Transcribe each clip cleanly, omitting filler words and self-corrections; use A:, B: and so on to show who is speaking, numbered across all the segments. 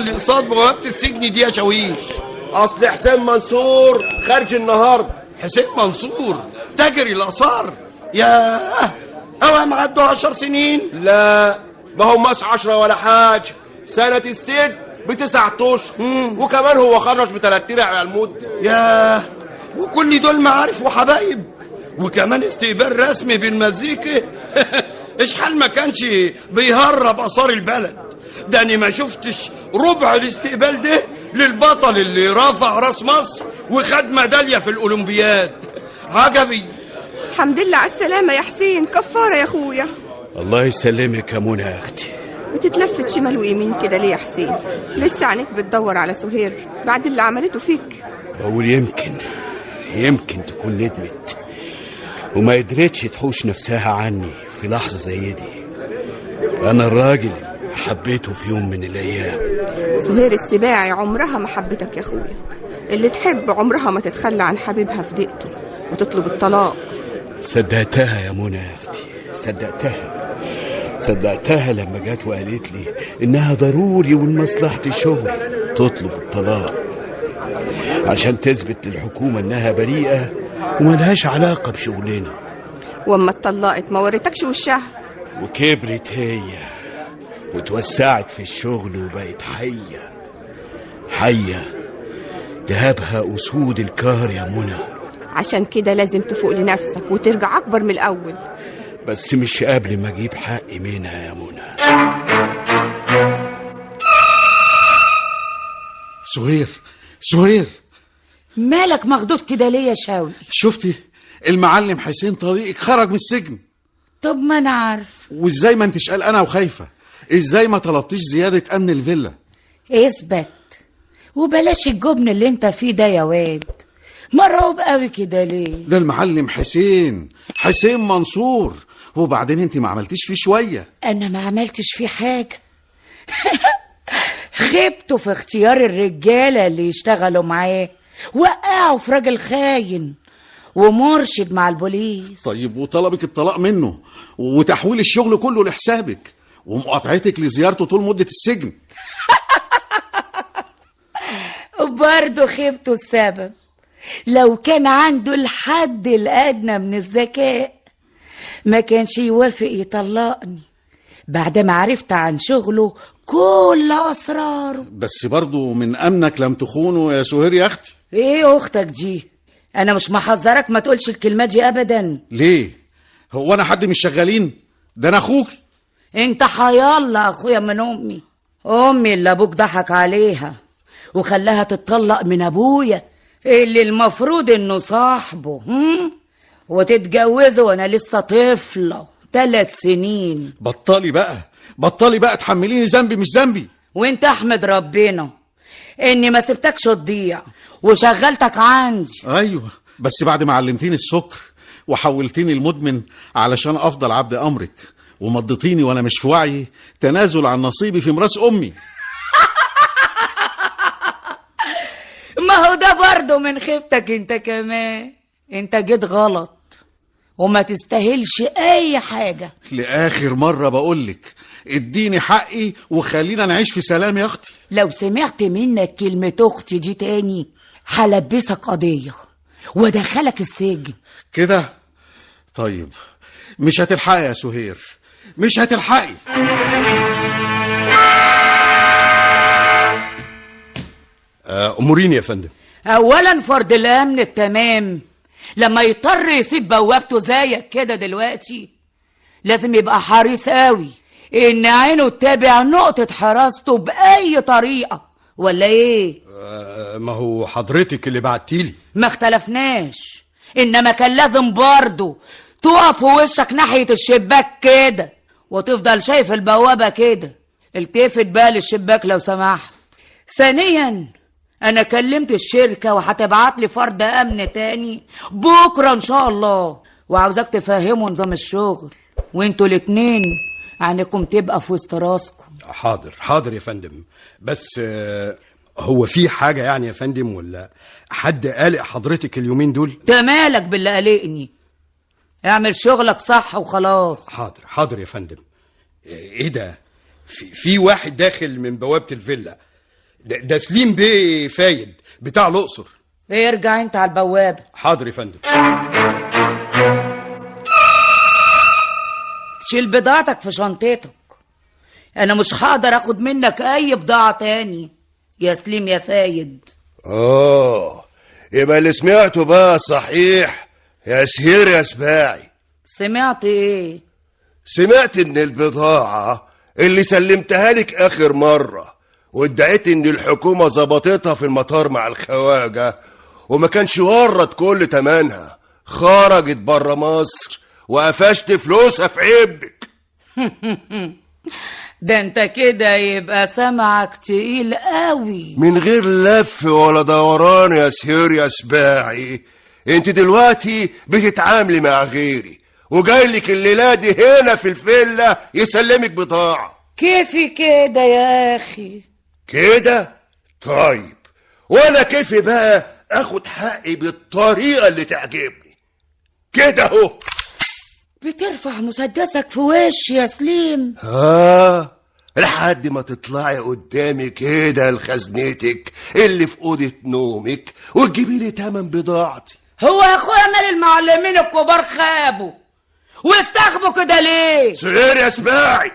A: اللي قصاد بوابة السجن دي يا شويش؟
B: اصل حسين منصور خارج النهارده.
A: حسين منصور تاجر الآثار؟ ياه، هو ما عدوا 10 سنين؟
B: لا ما هماش 10 ولا حاجه، سنه الست ب9 اشهر، وكمان هو خرج ب3 على المده.
A: ياه، وكل دول معارف وحبايب، وكمان استقبال رسمي بالمزيكا. اشحال ما كانش بيهرب آثار البلد. ده انا ما شفتش ربع الاستقبال ده للبطل اللي رفع راس مصر وخد ميداليه في الاولمبياد. عجبي.
C: الحمد لله على السلامه يا حسين، كفاره يا اخويا.
D: الله يسلمك يا منى يا اختي.
C: بتتلفت شمال ويمين كده ليه يا حسين؟ لسه عينيك بتدور على سهير بعد اللي عملته فيك؟
D: بقول يمكن تكون ندمت وما قدرتش تحوش نفسها عني في لحظة زي دي. أنا الراجل حبيته في يوم من الأيام.
C: سهير السباعي عمرها ما حبتك يا أخويا. اللي تحب عمرها ما تتخلى عن حبيبها في ضيقته وتطلب الطلاق.
D: صدقتها يا منى يا أختي، صدقتها لما جت وقالت لي إنها ضروري ولمصلحة الشغل تطلب الطلاق عشان تثبت للحكومة إنها بريئة وملهاش علاقة بشغلنا.
C: وأما اتطلقت ما وريتكش وشها؟
D: وكبرت هي وتوسعت في الشغل وبقت حية دهبها أسود الكهر يا منى.
C: عشان كده لازم تفوق لنفسك وترجع أكبر من الأول.
D: بس مش قبل ما أجيب حقي منها يا منى.
E: سهير
F: مالك مخدود كده ليه يا شاوي؟
E: شفتي المعلم حسين طريقك خرج من السجن.
F: طب ما انا عارف.
E: وازاي ما انتش قلقانه وخايفه؟ ازاي ما طلبتيش زياده امن الفيلا؟
F: اثبت وبلاش الجبن اللي انت فيه ده يا واد. مرعوب قوي كده ليه؟
E: ده المعلم حسين منصور، وبعدين انت ما عملتيش فيه شويه.
F: انا ما عملتش فيه حاجه. خبته في اختيار الرجاله اللي يشتغلوا معاه، وقعوا في راجل خاين ومرشد مع البوليس.
E: طيب وطلبك الطلاق منه وتحويل الشغل كله لحسابك ومقاطعتك لزيارته طول مدة السجن.
F: وبرضه خيبته السبب. لو كان عنده الحد الأدنى من الذكاء ما كانش يوافق يطلقني بعد ما عرفت عن شغله كل أسراره.
E: بس برضه من أمنك لم تخونه يا سهير يا أختي.
F: إيه أختك دي؟ أنا مش محذرك ما تقولش الكلمة دي أبدا.
E: ليه؟ هو أنا حد مش شغالين؟ ده أنا أخوك.
F: أنت حيالله أخويا من أمي اللي أبوك ضحك عليها وخلاها تتطلق من أبويا اللي المفروض إنه صاحبه وتتجوزه وأنا لسه طفلة 3 سنين.
E: بطلي بقى تحمليني ذنبي مش ذنبي.
F: وانت احمد ربنا اني ما سبتكش تضيع وشغلتك عندي.
E: ايوه بس بعد ما علمتيني السكر وحولتيني المدمن علشان افضل عبد امرك ومضيتيني وانا مش في وعي تنازل عن نصيبي في ميراث امي.
F: ما هو ده برضه من خيبتك انت كمان. انت جيت غلط وما تستاهلش اي حاجة.
E: لاخر مرة بقولك اديني حقي وخلينا نعيش في سلام يا اختي.
F: لو سمعت منك كلمة اختي دي تاني هلبسك قضية ودخلك السجن.
E: كده طيب مش هتلحقي يا سهير، مش هتلحقي.
A: اموريني يا فندم.
F: اولا فرد الامن التمام لما يضطر يسيب بوابته زيك كده دلوقتي لازم يبقى حريص قوي ان عينه تتابع نقطة حراسته بأي طريقة، ولا ايه؟
A: ما هو حضرتك اللي بعتيلي.
F: ما اختلفناش، انما كان لازم برضه تقف ووشك ناحية الشباك كده وتفضل شايف البوابة كده. التفت بقى للشباك لو سمحت. ثانيا انا كلمت الشركة وهتبعت لي فرد امن تاني بكرة ان شاء الله، وعاوزك تفهموا نظام الشغل وانتوا الاتنين عنكم تبقى في وسط راسكم.
A: حاضر يا فندم. بس هو في حاجة يعني يا فندم ولا حد قالق حضرتك اليومين دول؟
F: تمالك باللي قلقني، اعمل شغلك صح وخلاص.
A: حاضر يا فندم. ايه ده؟ في واحد داخل من بوابة الفيلا ده سليم بيه فايد بتاع الأقصر.
F: ارجع انت على البوابة.
A: حاضر يا فندم.
F: شيل بضاعتك في شنطتك، انا مش هقدر اخد منك اي بضاعة تاني يا سليم يا فايد.
B: يبقى اللي سمعته بقى صحيح يا سهير يا سباعي.
F: سمعت ايه؟
B: سمعت ان البضاعة اللي سلمتها لك اخر مرة وادعيت ان الحكومة ظبطتها في المطار مع الخواجة وما كانش ورد كل تمنها، خرجت بره مصر وقفشت فلوسها في عيبك.
F: ده انت كده يبقى سمعك تقيل قوي.
B: من غير لف ولا دوران يا سهير يا سباعي، انت دلوقتي بتتعاملي مع غيري وجايلك الليلة دي هنا في الفيلا يسلمك بضاعة.
F: كيفي كده يا اخي؟
B: كده؟ طيب وانا كيفي بقى اخد حقي بالطريقة اللي تعجبني كده اهو.
F: بترفع مسدسك في وشي يا سليم؟
B: لحد ما تطلعي قدامي كده لخزنتك اللي في اوضه نومك وتجيبي لي تمن بضاعتي.
F: هو يا اخويا مال المعلمين الكبار خابوا واستخبوا كده ليه؟
B: سهير يا سباعي،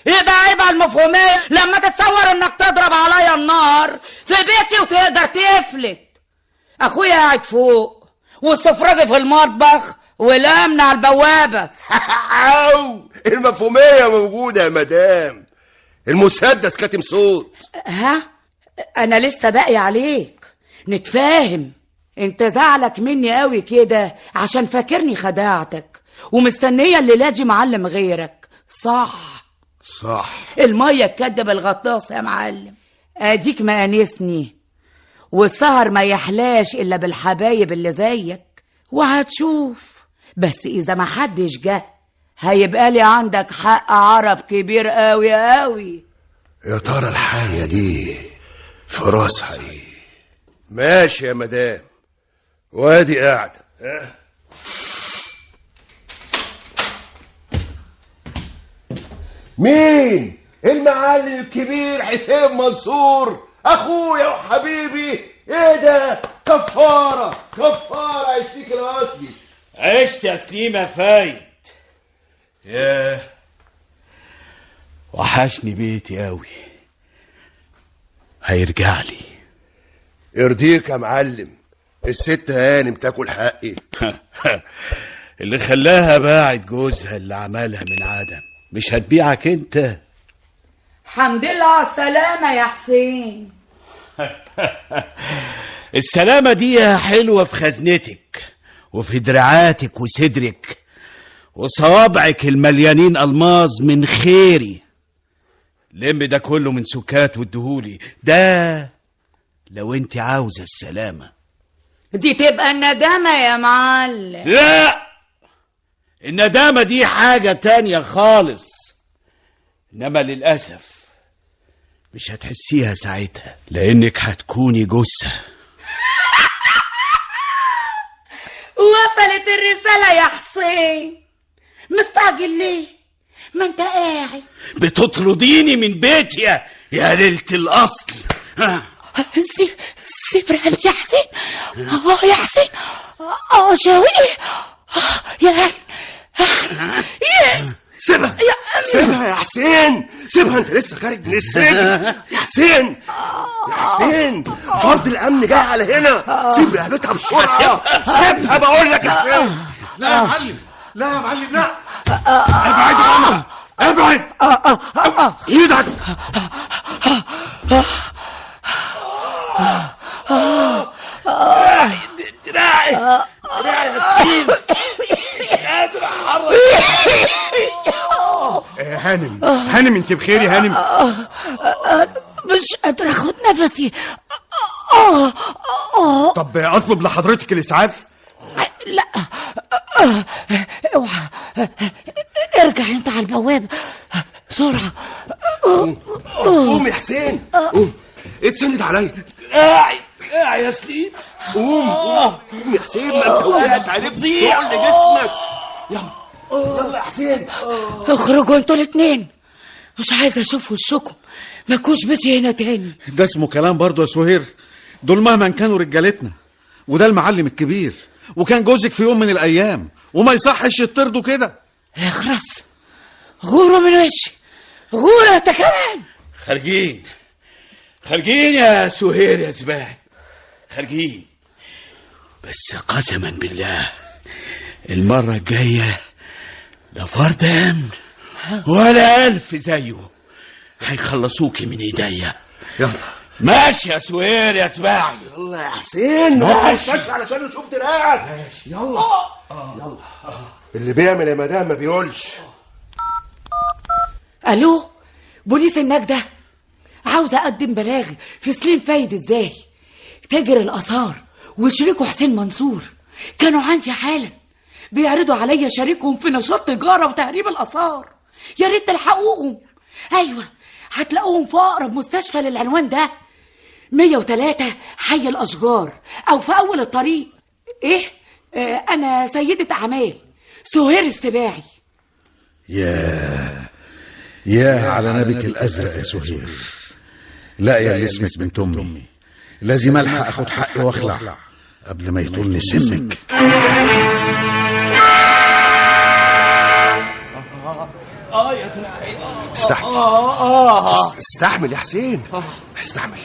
F: يبقى عيب على المفهومية لما تتصور انك تضرب عليا النار في بيتي وتقدر تفلت. اخويا قاعد فوق والسفرجي في المطبخ والامن على البوابة.
B: المفهومية موجودة يا مدام، المسدس كاتم صوت.
F: ها؟ انا لسه باقي عليك نتفاهم. انت زعلك مني قوي كده عشان فاكرني خداعتك ومستنية الليلة دي معلم غيرك، صح؟
B: صح.
F: المية الكدب الغطاس يا معلم. اديك ما انسني، والسهر ما يحلاش الا بالحبايب اللي زيك، وهتشوف. بس اذا ما حدش جه هيبقى لي عندك حق عرب كبير قوي قوي.
B: يا ترى الحاجة دي في راسها ايه؟ ماشي يا مدام، وادي قاعدة. مين؟ المعلم الكبير حسين منصور، اخويا وحبيبي. ايه ده؟ كفارة كفارة يشتيك الاصلي.
D: عشت يا سليم يا فايد. ياه وحشني بيتي قوي، هيرجع لي.
B: يرضيك يا معلم، الست هانم تاكل حقي.
D: اللي خلاها باعت جوزها اللي عملها من عدم، مش هتبيعك انت.
F: حمد لله على السلامة يا حسين.
D: السلامة دي حلوة في خزنتك وفي دراعاتك وصدرك وصوابعك المليانين الماظ من خيري. لم ده كله من سكات وادهولي، ده لو انت عاوزة السلامة.
F: دي تبقى الندامة يا معلم.
D: لا، الندامة دي حاجة تانية خالص، انما للأسف مش هتحسيها ساعتها لانك هتكوني جثة.
F: وصلت الرسالة يا حسين، مستعجل ليه؟ ما انت قاعد
D: بتطرديني من بيتي يا ليلة الأصل.
F: سيب رقبتي يا حسين. يا حسين شوقي يا
B: سيبها سيبها يا حسين، سيبها، انت لسه خارج من السجن يا حسين. يا حسين فرد الامن جاي على هنا، سيب رقبتها بسرعه. سيبها بقول لك يا حسين.
E: لا يا معلم، لا يا معلم، لا. ابعد عنها، ابعد
B: ايدك.
D: دراعي يا سليم، مش قادر احرك.
A: هانم انت بخير يا هانم؟
F: مش قادر اخد نفسي.
A: طب اطلب لحضرتك الاسعاف؟
F: لا اوعى، ارجع انت على البوابة بسرعة.
B: قوم يا حسين، قوم اتسند عليا.
D: قاعد يا سليم.
B: قوم يا حسين، ما انت وقعت عليك بتوع لجسمك. يلا يا حسين.
F: اخرجوا انتوا الاتنين مش عايزة اشوف وشكم، ما تكونش بيجي هنا تاني.
E: ده اسمه كلام برضه يا سهير؟ دول مهما كانوا رجالتنا، وده المعلم الكبير، وكان جوزك في يوم من الايام، وما يصحش يطردوا كده.
F: اخرس، غوروا من وشي، غورة انت كمان.
D: خارجين يا سهير يا سباعي، خارجين. بس قسما بالله المرة الجاية لا فرد امن ولا 1000 زيه هيخلصوكي من ايديا.
B: يلا
D: ماشي يا سهير يا سباعي.
B: يلا يا حسين،
D: ماشي.
B: بس علشان شفت رقعك. ماشي يلا. يلا اللي بيعمل يا مدام ما بيقولش.
F: الو، بوليس النجدة، عاوزة اقدم بلاغ في سليم فايد ازاي تاجر الاثار وشريكه حسين منصور كانوا عندي حالا بيعرضوا عليا شريكهم في نشاط تجارة وتهريب الاثار. يا ريت تلحقوهم. ايوه، هتلاقوهم في اقرب مستشفى للعنوان ده، 103 حي الاشجار، او في اول الطريق. ايه؟ انا سيدة اعمال سهير السباعي.
E: يا على نبيك الازرق يا سهير. لا يا اللي اسمك بنت امي، لازم الحق اخد حقي واخلع قبل ما يطولني سمك.
B: استحمل يا حسين، استحمل.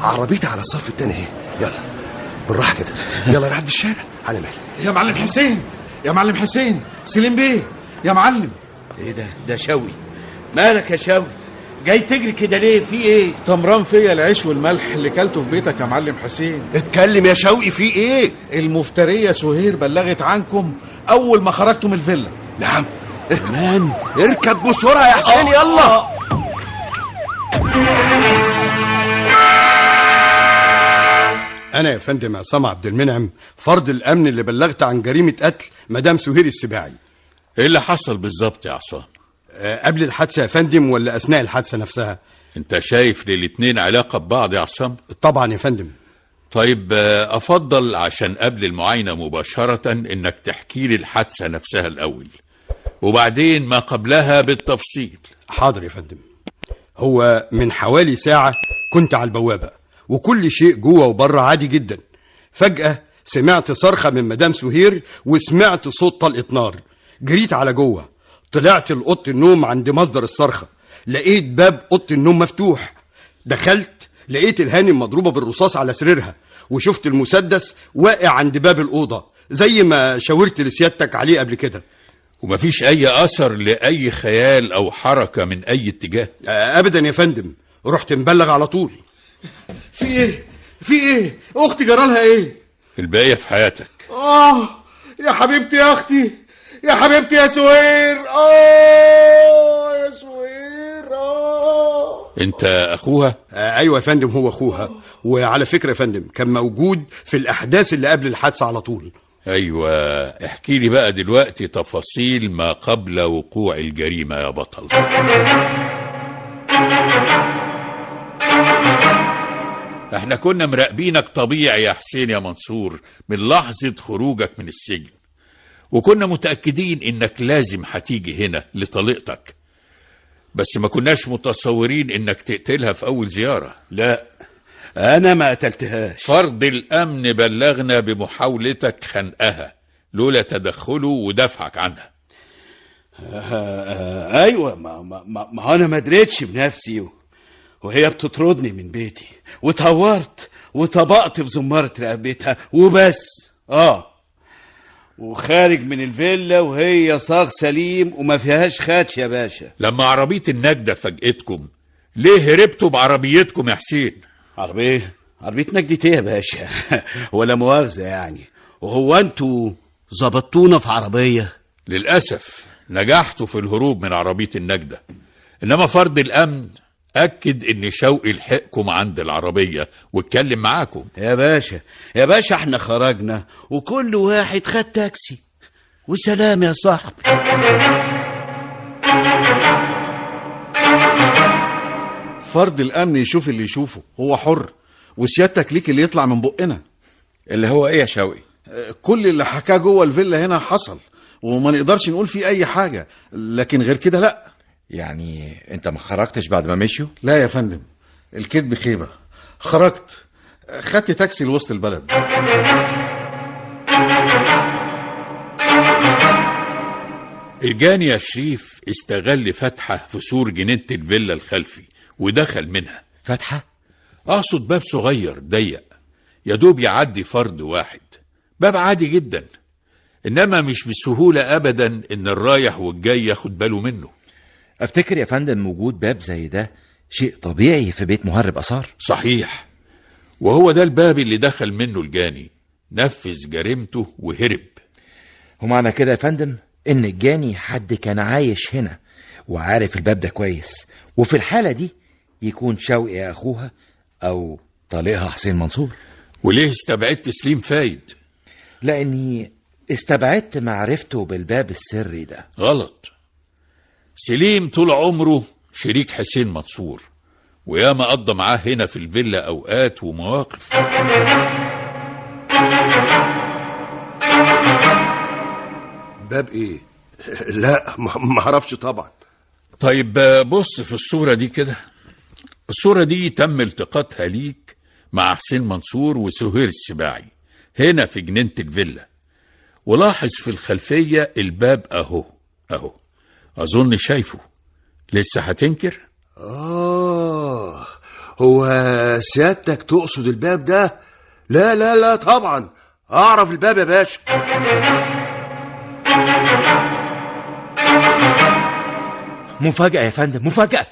B: عربيتي على الصف التاني اهي. يلا بالراحه كده، يلا نعدي الشارع على مهلي.
E: يا معلم حسين، يا معلم حسين، سليم بيه يا معلم.
D: ايه ده شوي؟ مالك يا شوي؟ جاي تجري كده ليه؟ في ايه؟
E: طمران فيا العيش والملح اللي كلته في بيتك يا معلم حسين.
B: اتكلم يا شوقي، في ايه؟
E: المفترية سهير بلغت عنكم اول ما خرجتوا من الفيلا.
B: نعم. كمان اركب بسرعه يا حسين. يلا.
A: انا يا فندم عصام عبد المنعم، فرد الامن اللي بلغت عن جريمه قتل مدام سهير السباعي.
G: ايه اللي حصل بالظبط يا عصام؟
A: قبل الحادثه يا فندم ولا اثناء الحادثه نفسها؟
G: انت شايف للاتنين علاقه ببعض يا عصام؟
A: طبعا يا فندم.
G: طيب افضل عشان قبل المعاينه مباشره انك تحكي لي الحادثه نفسها الاول، وبعدين ما قبلها بالتفصيل.
A: حاضر يا فندم. هو من حوالي ساعه كنت على البوابه وكل شيء جوه وبره عادي جدا. فجاه سمعت صرخه من مدام سهير وسمعت صوت طلقه نار. جريت على جوه، طلعت لأوضة النوم عند مصدر الصرخة، لقيت باب أوضة النوم مفتوح. دخلت لقيت الهانم مضروبة بالرصاص على سريرها، وشفت المسدس واقع عند باب الأوضة زي ما شاورت لسيادتك عليه قبل كده.
G: ومفيش أي أثر لأي خيال أو حركة من أي اتجاه؟
A: أبدا يا فندم، رحت مبلغ على طول.
E: في إيه؟ في إيه؟ أختي جرالها إيه؟
G: الباقية في حياتك.
E: يا حبيبتي يا أختي، يا حبيبتي يا سهير. يا سهير.
G: انت اخوها؟
A: ايوه يا فندم، هو اخوها. وعلى فكره يا فندم كان موجود في الاحداث اللي قبل الحادثه على طول.
G: ايوه، احكي لي بقى دلوقتي تفاصيل ما قبل وقوع الجريمه يا بطل. احنا كنا مراقبينك طبيعي يا حسين يا منصور من لحظه خروجك من السجن، وكنا متأكدين إنك لازم هتيجي هنا لطليقتك، بس ما كناش متصورين إنك تقتلها في أول زيارة.
D: لا، أنا ما قتلتهاش.
G: فرد الأمن بلغنا بمحاولتك خنقها لولا تدخله ودفعك عنها.
D: أيوة، ما أنا ما دريتش بنفسي وهي بتطردني من بيتي، وتهورت وطبقت في زمارة رقبتها وبس. وخارج من الفيلا وهي صاغ سليم وما فيهاش خدش يا باشا.
G: لما عربية النجدة فاجئتكم ليه هربتوا بعربيتكم يا حسين؟
D: عربية نجدة ايه يا باشا؟ ولا مؤاخذة يعني، وهو انتوا ظبطونا في عربية؟
G: للأسف نجحتوا في الهروب من عربية النجدة، إنما فرد الأمن أكد إن شوقي لحقكم عند العربية واتكلم معاكم.
D: يا باشا احنا خرجنا وكل واحد خد تاكسي وسلام يا صاحبي.
E: فرد الأمن يشوف اللي يشوفه، هو حر، وسيادتك ليك اللي يطلع من بقنا.
H: اللي هو ايه يا شوقي؟
E: كل اللي حكاه جوه الفيلا هنا حصل، وما نقدرش نقول فيه أي حاجة، لكن غير كده لأ.
H: يعني انت ما خرجتش بعد ما مشيوا؟
E: لا يا فندم، الكذب خيبة. خرجت، خدت تاكسي لوسط البلد.
G: الجاني يا شريف استغل فتحة في سور جنينة الفيلا الخلفي ودخل منها.
H: فتحة؟
G: اقصد باب صغير ضيق يا دوب يعدي فرد واحد، باب عادي جدا، انما مش بسهولة ابدا ان الرايح والجاي ياخد باله منه.
H: افتكر يا فندم وجود باب زي ده شيء طبيعي في بيت مهرب آثار.
G: صحيح، وهو ده الباب اللي دخل منه الجاني، نفذ جريمته وهرب.
H: ومعنى كده يا فندم ان الجاني حد كان عايش هنا وعارف الباب ده كويس، وفي الحالة دي يكون شوقي اخوها او طليقها حسين منصور.
G: وليه استبعدت سليم فايد؟
H: لاني استبعدت معرفته بالباب السري ده.
G: غلط. سليم طول عمره شريك حسين منصور، وياما قضى معاه هنا في الفيلا اوقات ومواقف.
B: باب ايه؟ لا ما اعرفش طبعا.
G: طيب بص في الصورة دي كده. الصورة دي تم التقاطها ليك مع حسين منصور وسهير السباعي هنا في جنينة الفيلا، ولاحظ في الخلفية الباب اهو اهو، اظن شايفه. لسه هتنكر؟
B: هو سيادتك تقصد الباب ده؟ لا لا لا طبعا اعرف الباب يا باشا.
H: مفاجأة يا فندم، مفاجأة.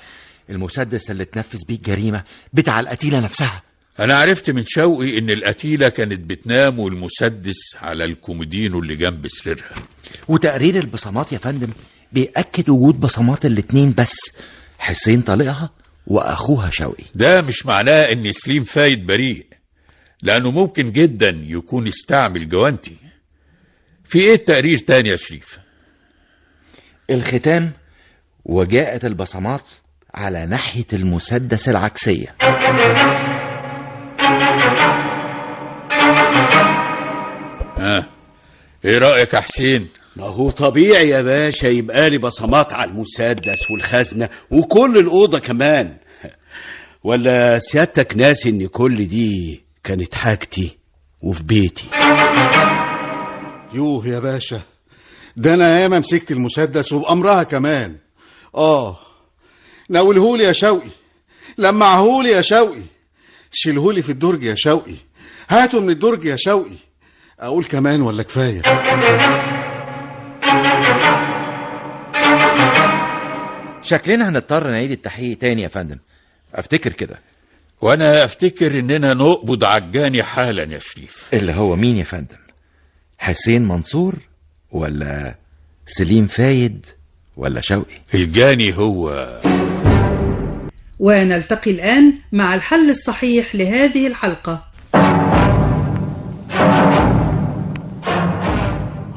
H: المسدس اللي اتنفذ بيه الجريمة بتاع القتيلة نفسها.
G: انا عرفت من شوقي ان القتيلة كانت بتنام والمسدس على الكومودينو اللي جنب سريرها.
H: وتقرير البصمات يا فندم بيأكد وجود بصمات الاتنين بس، حسين طليقها واخوها شوقي.
G: ده مش معناه ان سليم فايد بريء، لانه ممكن جدا يكون استعمل جوانتي. في ايه التقرير تاني يا شريف؟
H: الختام، وجاءت البصمات على ناحية المسدس العكسية.
G: ايه رأيك يا حسين؟
D: ما هو طبيعي يا باشا يبقى لي بصمات على المسدس والخزنة وكل الأوضة كمان. ولا سيادتك ناسي ان كل دي كانت حاجتي وفي بيتي؟
E: يوه يا باشا، ده انا ياما مسكت المسدس وبأمرها كمان. ناولهولي يا شوقي، لمعهولي يا شوقي، شيلهولي في الدرج يا شوقي، هاته من الدرج يا شوقي. اقول كمان ولا كفايه؟
H: شكلنا هنضطر نعيد التحقيق تاني يا فندم، افتكر كده.
G: وانا افتكر اننا نقبض عجاني حالا يا شريف.
H: اللي هو مين يا فندم؟ حسين منصور ولا سليم فايد ولا شوقي؟
G: الجاني هو.
I: ونلتقي الآن مع الحل الصحيح لهذه الحلقة.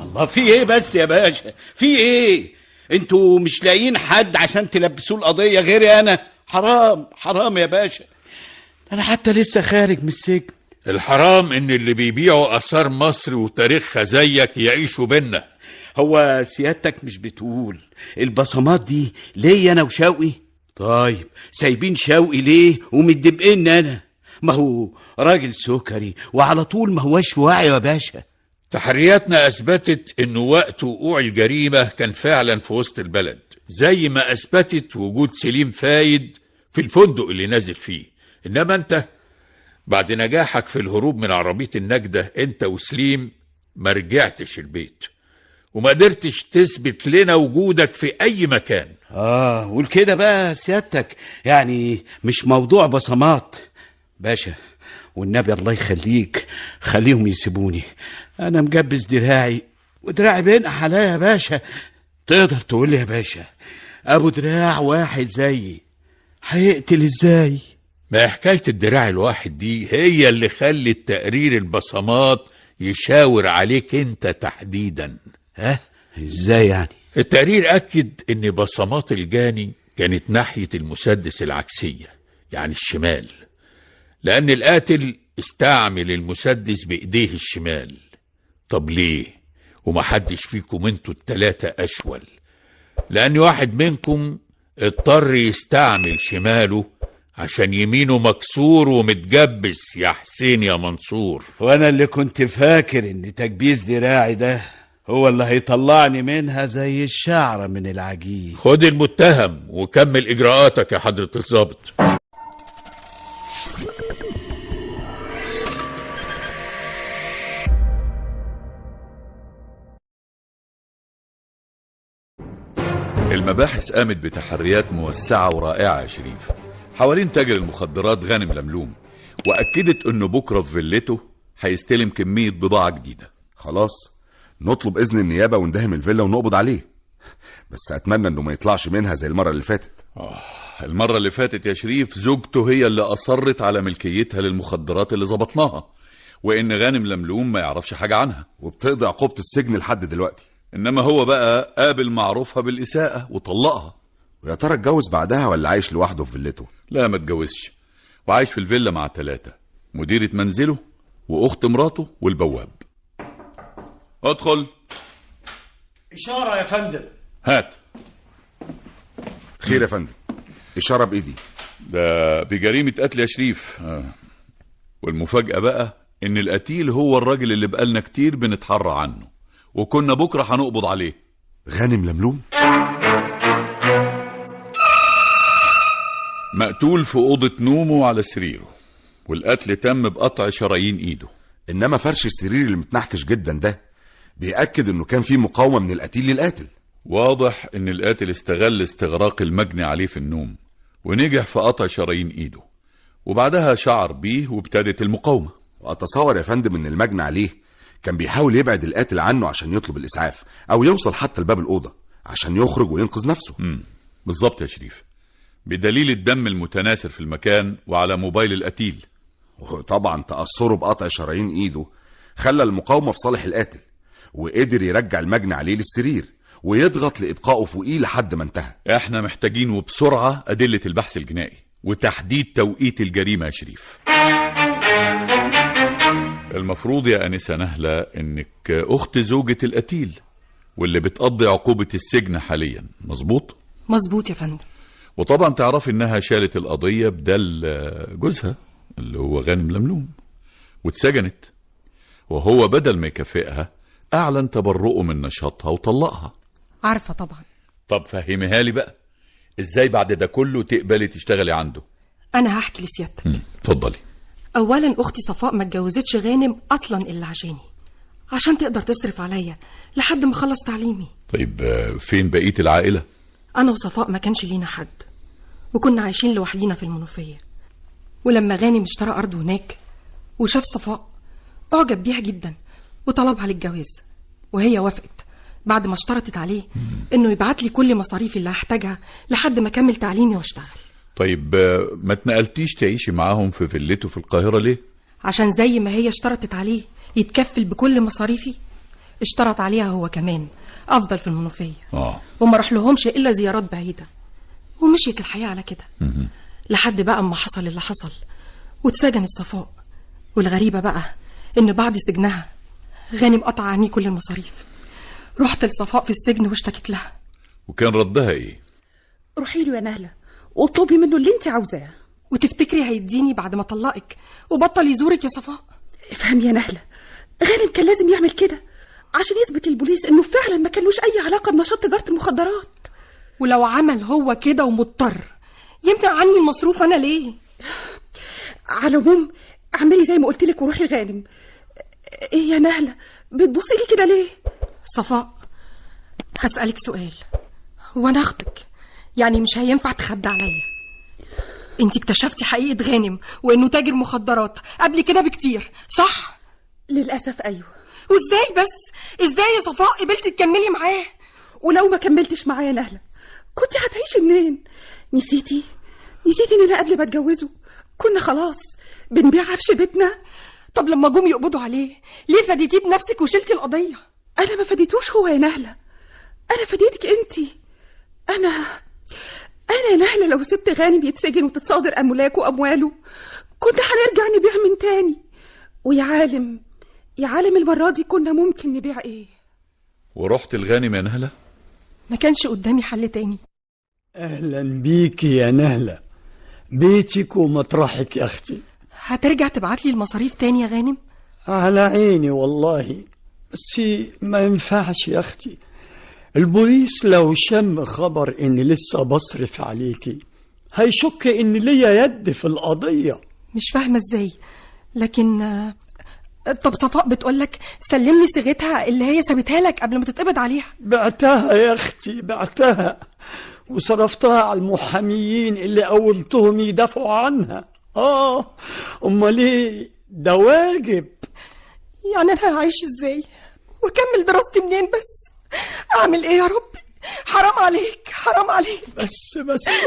D: الله، في ايه بس يا باشا؟ في ايه؟ انتوا مش لاقيين حد عشان تلبسوا القضية غيري انا؟ حرام حرام يا باشا، انا حتى لسه خارج من السجن.
G: الحرام ان اللي بيبيعوا اثار مصر وتاريخها زيك يعيشوا بينا.
D: هو سيادتك مش بتقول البصمات دي ليا انا وشوقي؟ طيب سايبين شوقي ليه ومدبقين انا؟ ما هو راجل سكري وعلى طول ما هواش في وعي يا باشا.
G: تحرياتنا اثبتت انه وقت وقوع الجريمة كان فعلا في وسط البلد، زي ما اثبتت وجود سليم فايد في الفندق اللي نازل فيه. انما انت بعد نجاحك في الهروب من عربية النجدة انت وسليم ما رجعتش البيت وما قدرتش تثبت لنا وجودك في اي مكان.
D: قول كده بقى سيادتك، يعني مش موضوع بصمات باشا، والنبي الله يخليك خليهم يسيبوني، انا مجبز دراعي ودراعي بينقح عليا يا باشا. تقدر تقول لي يا باشا ابو دراع واحد زيي هيقتل ازاي؟
G: ما حكاية الدراع الواحد دي هي اللي خلت تقرير البصمات يشاور عليك انت تحديدا.
D: ازاي يعني؟
G: التقرير اكد ان بصمات الجاني كانت ناحية المسدس العكسية، يعني الشمال، لان القاتل استعمل المسدس بايديه الشمال. طب ليه ومحدش فيكم انتوا التلاتة اشول؟ لان واحد منكم اضطر يستعمل شماله عشان يمينه مكسور ومتجبس يا حسين يا منصور.
D: وانا اللي كنت فاكر ان تكبيس دراعي ده هو اللي هيطلعني منها زي الشعرة من العجين.
G: خد المتهم وكمل اجراءاتك يا حضرة الضابط.
J: المباحث قامت بتحريات موسعة ورائعة يا شريف حوالين تاجر المخدرات غانم لملوم، وأكدت إنه بكرة في فيلته هيستلم كمية بضاعة جديدة.
K: خلاص نطلب إذن النيابة وندهم الفيلا ونقبض عليه، بس أتمنى إنه ما يطلعش منها زي المرة اللي فاتت.
J: المرة اللي فاتت يا شريف زوجته هي اللي أصرت على ملكيتها للمخدرات اللي ظبطناها، وإن غانم لملوم ما يعرفش حاجة عنها،
K: وبتقضي عقوبة السجن لحد دلوقتي.
J: إنما هو بقى قابل معروفها بالإساءة وطلقها.
K: ويا ترى اتجوز بعدها ولا عايش لوحده في فيلته؟
J: لا ما اتجوزش، وعايش في الفيلا مع 3، مديرة منزله وأخت مراته والبواب. ادخل.
L: إشارة يا فندم.
J: هات.
K: خير يا فندم. إشارة بإيدي.
J: ده بجريمة قتل يا شريف. والمفاجأة بقى إن القتيل هو الراجل اللي بقالنا كتير بنتحرى عنه، وكنا بكرة هنقبض عليه.
K: غانم لملوم؟
J: مقتول في أوضة نومه على سريره، والقتل تم بقطع شرايين إيده.
K: إنما فرش السرير اللي متنحكش جدا ده بيأكد إنه كان فيه مقاومة من القتيل للقاتل.
J: واضح إن القاتل استغل استغراق المجني عليه في النوم ونجح في قطع شرايين إيده، وبعدها شعر بيه وابتدت المقاومة.
K: وأتصور يا فندم إن المجني عليه كان بيحاول يبعد القاتل عنه عشان يطلب الإسعاف أو يوصل حتى لباب الأوضة عشان يخرج وينقذ نفسه.
J: بالظبط يا شريف، بدليل الدم المتناثر في المكان وعلى موبايل القتيل.
K: وطبعا تأثره بقطع شرايين إيده خلى المقاومة في صالح القاتل، وقدر يرجع المجني عليه للسرير ويضغط لإبقائه فوقيه لحد ما انتهى.
J: احنا محتاجين وبسرعة أدلة البحث الجنائي وتحديد توقيت الجريمة يا شريف. المفروض يا أنسة نهلة إنك أخت زوجة القتيل واللي بتقضي عقوبة السجن حاليا، مظبوط؟
M: مظبوط يا فندم.
J: وطبعا تعرف إنها شالت القضية بدل جوزها اللي هو غانم لملوم واتسجنت، وهو بدل ما يكافئها أعلن تبرؤه من نشاطها وطلقها.
M: عارفة طبعا.
J: طب فهميها لي بقى، إزاي بعد ده كله تقبلي تشتغلي عنده؟
M: أنا هحكي لسيادتك.
J: اتفضلي.
M: أولا أختي صفاء ما اتجوزتش غانم أصلا إلا عشان تقدر تصرف عليا لحد ما خلص تعليمي.
J: طيب فين بقية العائلة؟
M: أنا وصفاء ما كانش لينا حد، وكنا عايشين لوحدينا في المنوفية. ولما غانم اشترى أرض هناك وشاف صفاء أعجب بيها جدا وطلبها للجواز، وهي وافقت بعد ما اشترطت عليه إنه يبعت لي كل مصاريفي اللي هحتاجها لحد ما أكمل تعليمي واشتغل.
J: طيب ما اتنقلتيش تعيشي معاهم في فيلته في القاهرة ليه؟
M: عشان زي ما هي اشترطت عليه يتكفل بكل مصاريفي، اشترط عليها هو كمان أفضل في المنوفية. وما راح لهمش إلا زيارات بعيدة، ومشيت الحياة على كده لحد بقى اما حصل اللي حصل واتسجنت صفاء. والغريبة بقى إن بعد سجنها غانم قطع عني كل المصاريف. رحت لصفاء في السجن واشتكت لها.
J: وكان ردها إيه؟
N: روحي له يا نهلة واطلبي منه اللي انت عاوزاه.
M: وتفتكري هيديني بعد ما طلقك وبطل يزورك يا صفاء؟
N: افهم يا نهلة، غانم كان لازم يعمل كده عشان يثبت للبوليس انه فعلا ما كانلوش اي علاقة بنشاط تجارة المخدرات.
M: ولو عمل هو كده ومضطر يمنع عني المصروف انا ليه؟
N: على العموم اعملي زي ما قلت لك وروحي غانم. ايه يا نهلة بتبصي لي كده ليه؟
M: صفاء هسألك سؤال، هو انا اختك يعني مش هينفع تخبي عليا؟ انت اكتشفتي حقيقة غانم وانه تاجر مخدرات قبل كده بكتير، صح؟
N: للأسف ايوه.
M: وازاي بس؟ ازاي يا صفاء قبلتي تكملي معاه؟
N: ولو ما كملتش معاه يا نهلة كنت هتعيشي منين؟ نسيتي اننا قبل ما اتجوزه كنا خلاص بنبيع عفش بيتنا.
M: طب لما جم يقبضوا عليه ليه فديتيه بنفسك وشلتي القضية؟
N: انا ما فديتوش هو يا نهلة، انا فديتك انتي. انا يا نهلة لو سبت غانم يتسجن وتتصادر املاكه وامواله كنا هنرجع نبيع من تاني. ويا عالم المرة دي كنا ممكن نبيع ايه.
J: ورحت الغانم يا نهلة؟
M: ما كانش قدامي حل تاني.
O: أهلا بيكي يا نهلة، بيتك ومطرحك يا أختي.
M: هترجع تبعت لي المصاريف تاني يا غانم؟
O: على عيني والله، بس ما ينفعش يا أختي. البوليس لو شم خبر إني لسه بصرف عليكي هيشك إن ليا يد في القضية.
M: مش فاهمة إزاي، لكن طب صفاء بتقولك سلمني صيغتها اللي هي سابتها لك قبل ما تتقبض عليها.
O: بعتها يا أختي، بعتها وصرفتها على المحاميين اللي قومتهم يدافعوا عنها. أمال إيه؟ ده واجب.
M: يعني أنا هعيش إزاي وأكمل دراستي منين؟ بس أعمل إيه يا ربي؟ حرام عليك، حرام عليك.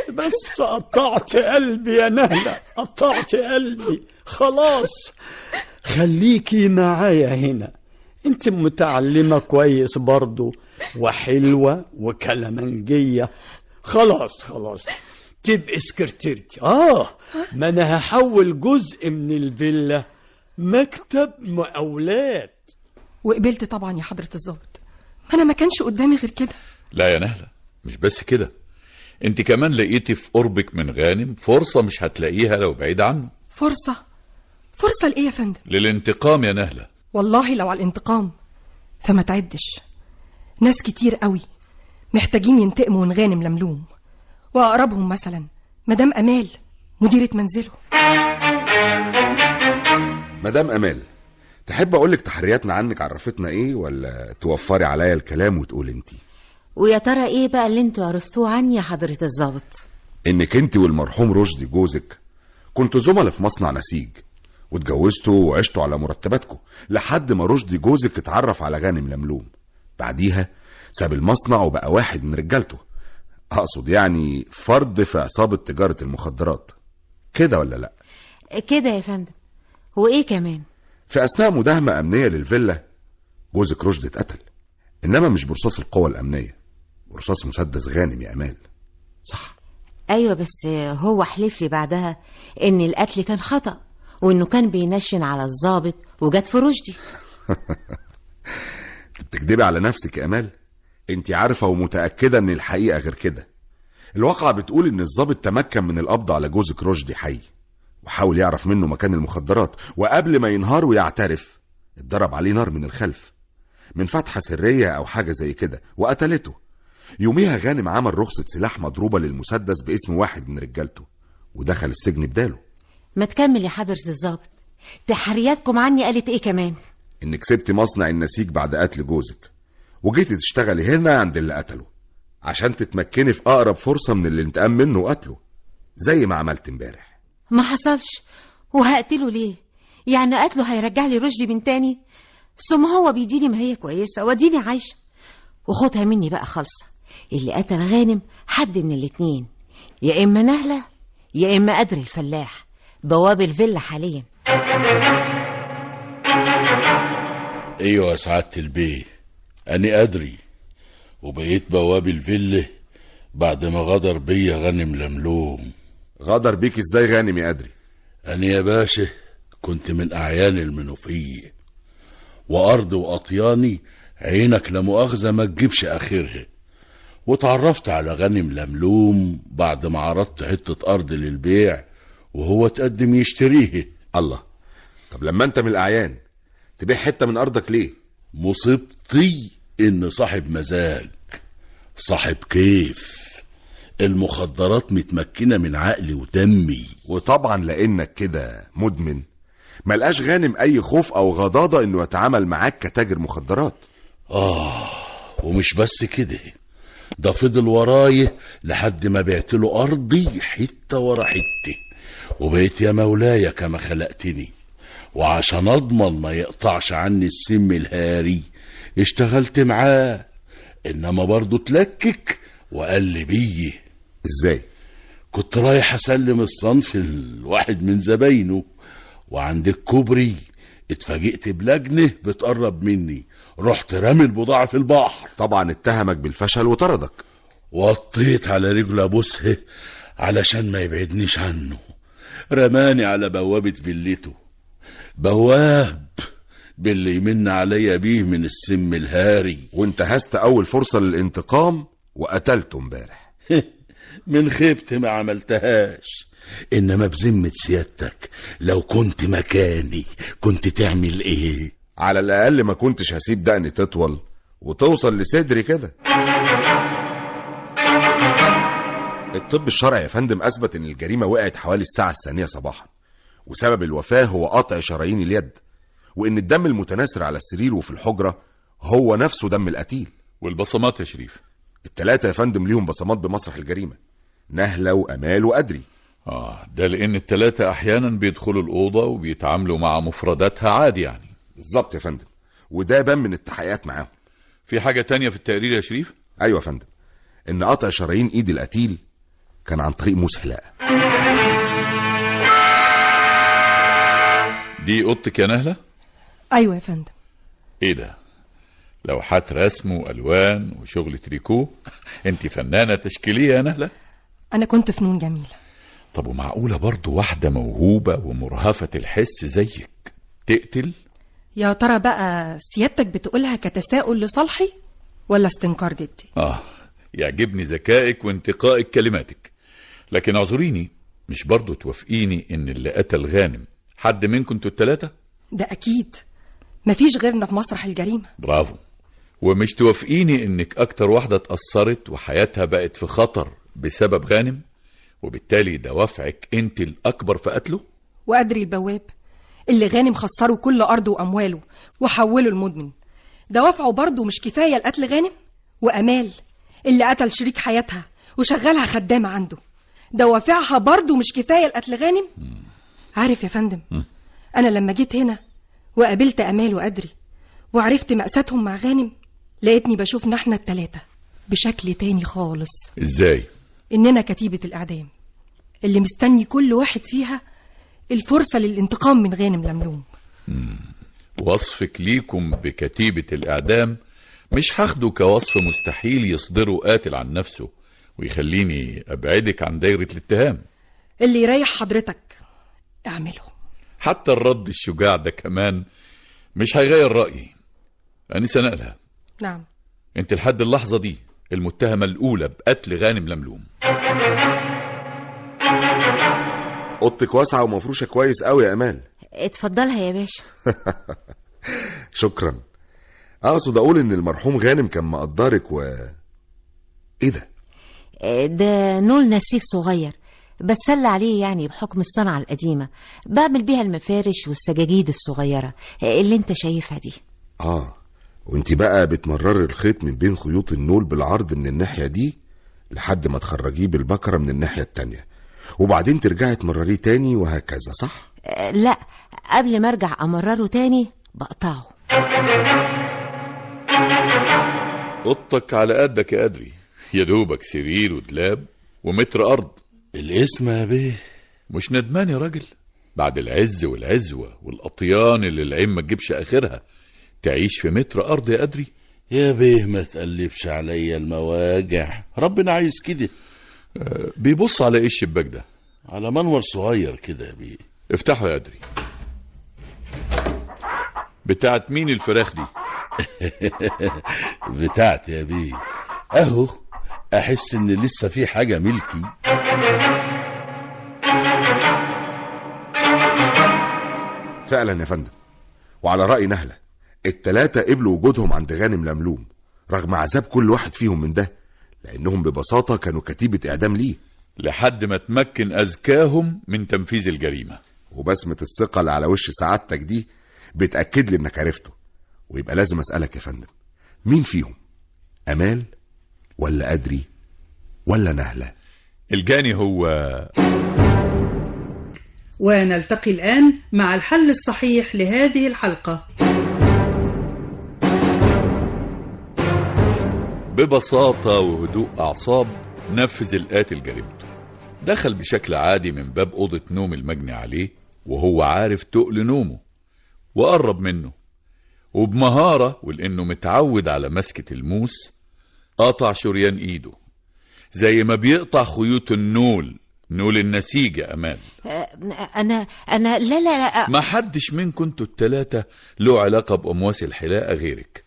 O: بس قطعت قلبي يا نهلة، قطعت قلبي خلاص. خليكي معايا هنا، انت متعلمة كويس برضو وحلوة وكلامنجية. خلاص تبقي سكرتيرتي. ما انا هحول جزء من الفيلا مكتب مقاولات.
M: وقبلت طبعا يا حضرة الضابط، ما انا ما كانش قدامي غير كده.
J: لا يا نهلة، مش بس كده، انت كمان لقيتي في قربك من غانم فرصة مش هتلاقيها لو بعيد عنه.
M: فرصة لإيه يا فندم؟
J: للانتقام يا نهلة.
M: والله لو على الانتقام فما تعدش، ناس كتير قوي محتاجين ينتقموا من غانم لملوم، وأقربهم مثلا مدام أمال مديرة منزله.
K: مدام أمال، تحب أقولك تحرياتنا عنك عرفتنا إيه، ولا توفري عليا الكلام وتقول انتي؟
P: ويا ترى إيه بقى اللي انتوا عرفتوه عني يا حضرة الضابط؟
K: إنك انتي والمرحوم رشدي جوزك كنتوا زملاء في مصنع نسيج، واتجوزتوا وعشتوا على مرتباتكم لحد ما رشدي جوزك اتعرف على غانم لملوم. بعديها ساب المصنع وبقى واحد من رجالته، أقصد يعني فرد في عصابة تجارة المخدرات. كده ولا لأ؟
P: كده يا فندم. وإيه كمان؟
K: في أثناء مداهمة أمنية للفيلا جوزك رشدي اتقتل، إنما مش برصاص القوة الأمنية، برصاص مسدس غانم يا أمال، صح؟
P: أيوة، بس هو حلف لي بعدها إن القتل كان خطأ، وإنه كان بينشن على الضابط وجت في رشدي.
K: بتكدبي على نفسك يا أمال، انت عارفة ومتأكدة إن الحقيقة غير كده. الواقعة بتقول إن الضابط تمكن من القبض على جوزك رشدي حي، وحاول يعرف منه مكان المخدرات، وقبل ما ينهار ويعترف اتضرب عليه نار من الخلف من فتحة سرية أو حاجة زي كده وقتلته. يوميها غانم عمل رخصة سلاح مضروبة للمسدس باسم واحد من رجالته ودخل السجن بداله.
P: ما تكمل يا حضرة الضابط، تحرياتكم عني قالت ايه كمان؟
K: انك سبتي مصنع النسيج بعد قتل جوزك وجيتي تشتغلي هنا عند اللي قتله عشان تتمكني في اقرب فرصة من اللي انتقام منه وقتله زي ما عملت امبارح.
P: ما حصلش، وهقتله ليه؟ يعني قتله هيرجع لي رشدي من تاني؟ ثم هو بيديني ما هي كويسة واديني عايشة. وخدها مني بقى خالصة، اللي قتل غانم حد من الاتنين، يا اما نهلة يا اما قدر الفلاح بواب الفيلا حاليا.
D: ايوه يا سعادة البيه، انا ادري، وبقيت بواب الفيلا بعد ما غدر بيا غانم لملوم.
K: غدر بيك ازاي غانم يا ادري؟
D: انا يا باشا كنت من اعيان المنوفية، وارض واطياني عينك لمؤاخذة ما تجيبش اخرها، وتعرفت على غانم لملوم بعد ما عرضت حتة ارض للبيع وهو تقدم يشتريه.
K: الله، طب لما انت من الاعيان تبيع حتة من ارضك ليه؟
D: مصيبتي ان صاحب مزاج، صاحب كيف، المخدرات متمكنة من عقلي ودمي.
K: وطبعا لانك كده مدمن ملقاش غانم اي خوف او غضاضة انه يتعامل معاك كتاجر مخدرات.
D: ومش بس كده، ده فضل وراي لحد ما بعت له ارضي حتة ورا حتة، وبقيت يا مولاي كما خلقتني، وعشان اضمن ما يقطعش عني السم الهاري اشتغلت معاه، انما برضو تلكك وقال لي بيه.
K: ازاي؟
D: كنت رايح اسلم الصنف لواحد من زباينه، وعند الكوبري اتفاجئت بلجنة بتقرب مني، رحت رامي البضاعة في البحر.
K: طبعا اتهمك بالفشل وطردك.
D: وطيت على رجل ابوسها علشان ما يبعدنيش عنه، رماني على بوابة فيلته، بواب باللي يمن عليا بيه من السم الهاري.
K: وانتهزت اول فرصة للانتقام وقتلته امبارح.
D: من خيبتي ما عملتهاش. انما بذمة سيادتك لو كنت مكاني كنت تعمل ايه؟
K: على الاقل ما كنتش هسيب دقني تطول وتوصل لصدري كده. الطب الشرعي يا فندم اثبت ان الجريمه وقعت حوالي الساعه 2 صباحا، وسبب الوفاه هو قطع شرايين اليد، وان الدم المتناثر على السرير وفي الحجره هو نفسه دم القتيل.
J: والبصمات يا شريف؟
K: التلاتة يا فندم ليهم بصمات بمسرح الجريمه، نهله وامال وادري.
J: ده لان التلاتة احيانا بيدخلوا الاوضه وبيتعاملوا مع مفرداتها عادي يعني.
K: بالظبط يا فندم، وده بان من التحقيقات معاهم.
J: في حاجه تانية في التقرير يا شريف؟
K: ايوه يا فندم، ان قطع شرايين ايد القتيل كان عن طريق موس حلاقه.
J: دي اوضتك يا نهله؟
M: ايوه يا فندم.
J: ايه ده؟ لوحات رسم والوان وشغل تريكو. انت فنانه تشكيليه يا نهله؟
M: انا كنت فنون جميله.
J: طب ومعقوله برضو واحده موهوبه ومرهفه الحس زيك تقتل؟
M: يا ترى بقى سيادتك بتقولها كتساؤل لصالحي ولا استنكار ضدي؟
J: يعجبني ذكائك وانتقائك كلماتك، لكن اعذريني، مش برضو توافقيني ان اللي قتل غانم حد منكم انتوا التلاتة؟
M: ده اكيد، مفيش غيرنا في مسرح الجريمه.
J: برافو. ومش توافقيني انك اكتر واحده اتأثرت وحياتها بقت في خطر بسبب غانم، وبالتالي دوافعك انت الاكبر في قتله؟
M: وأدري البواب اللي غانم خسره كل ارضه وامواله وحوله المدمن، دوافعه برضه مش كفايه لقتل غانم؟ وامال اللي قتل شريك حياتها وشغلها خدامه عنده، دوافعها برضه مش كفايه لقتل غانم؟ عارف يا فندم، انا لما جيت هنا وقابلت امال وأدري وعرفت مأساتهم مع غانم، لقيتني بشوفنا احنا التلاتة بشكل تاني خالص.
J: ازاي؟
M: اننا كتيبة الاعدام اللي مستني كل واحد فيها الفرصة للانتقام من غانم لملوم.
J: وصفك ليكم بكتيبة الاعدام مش هاخده كوصف مستحيل يصدره قاتل عن نفسه ويخليني ابعدك عن دايرة الاتهام.
M: اللي يريح حضرتك اعمله.
J: حتى الرد الشجاع ده كمان مش هيغير رأيي. أنسة نقلها.
M: نعم.
J: انت لحد اللحظة دي المتهمة الأولى بقتل غانم لملوم.
K: اوضتك واسعة ومفروشة كويس قوي يا أمال.
P: اتفضلها يا باشا.
K: شكرا. أقصد أقول إن المرحوم غانم كان مقدرك إيه ده؟
P: ده نول نسيج صغير بتسلى عليه يعني بحكم الصنعة القديمة، بعمل بيها المفارش والسجاجيد الصغيرة اللي انت شايفها دي.
K: وانت بقى بتمرري الخيط من بين خيوط النول بالعرض من الناحية دي لحد ما تخرجيه بالبكرة من الناحية التانية، وبعدين ترجعي تمرريه تاني وهكذا، صح؟
P: لا، قبل ما ارجع امرره تاني بقطعه.
J: اوضتك على قدك يا أدري، يا دوبك سرير ودلاب ومتر أرض.
D: الاسم يا بيه.
J: مش ندمان يا راجل؟ بعد العز والعزوة والأطيان اللي العين ما تجيبش آخرها تعيش في متر أرض يا أدري؟
D: يا بيه ما تقلبش عليا المواجع، ربنا عايز كده.
J: بيبص على ايه الشباك ده؟
D: على منور صغير كده يا بيه.
J: افتحه يا أدري. بتاعت مين الفراخ دي؟
D: بتاعت يا بيه. اهو احس ان لسه في حاجة ملكي.
K: فعلا يا فندم، وعلى رأي نهلة التلاتة قبلوا وجودهم عند غانم لملوم رغم عذاب كل واحد فيهم من ده، لأنهم ببساطة كانوا كتيبة إعدام ليه
J: لحد ما تمكن أذكاهم من تنفيذ الجريمة.
K: وبسمة الثقة اللي على وش سعادتك دي بتأكد لي إنك عرفته. ويبقى لازم أسألك يا فندم، مين فيهم؟ أمال ولا أدري ولا نهلة؟
J: الجاني هو.
I: ونلتقي الآن مع الحل الصحيح لهذه الحلقة.
J: ببساطة وهدوء أعصاب نفذ القاتل جريمته. دخل بشكل عادي من باب أوضة نوم المجني عليه وهو عارف تقل نومه، وقرب منه وبمهارة ولأنه متعود على مسكة الموس قطع شريان إيده زي ما بيقطع خيوط النول، نول النسيج يا أمال.
P: أنا لا
J: ما حدش منكم انتوا التلاتة له علاقة بأمواس الحلاقة غيرك،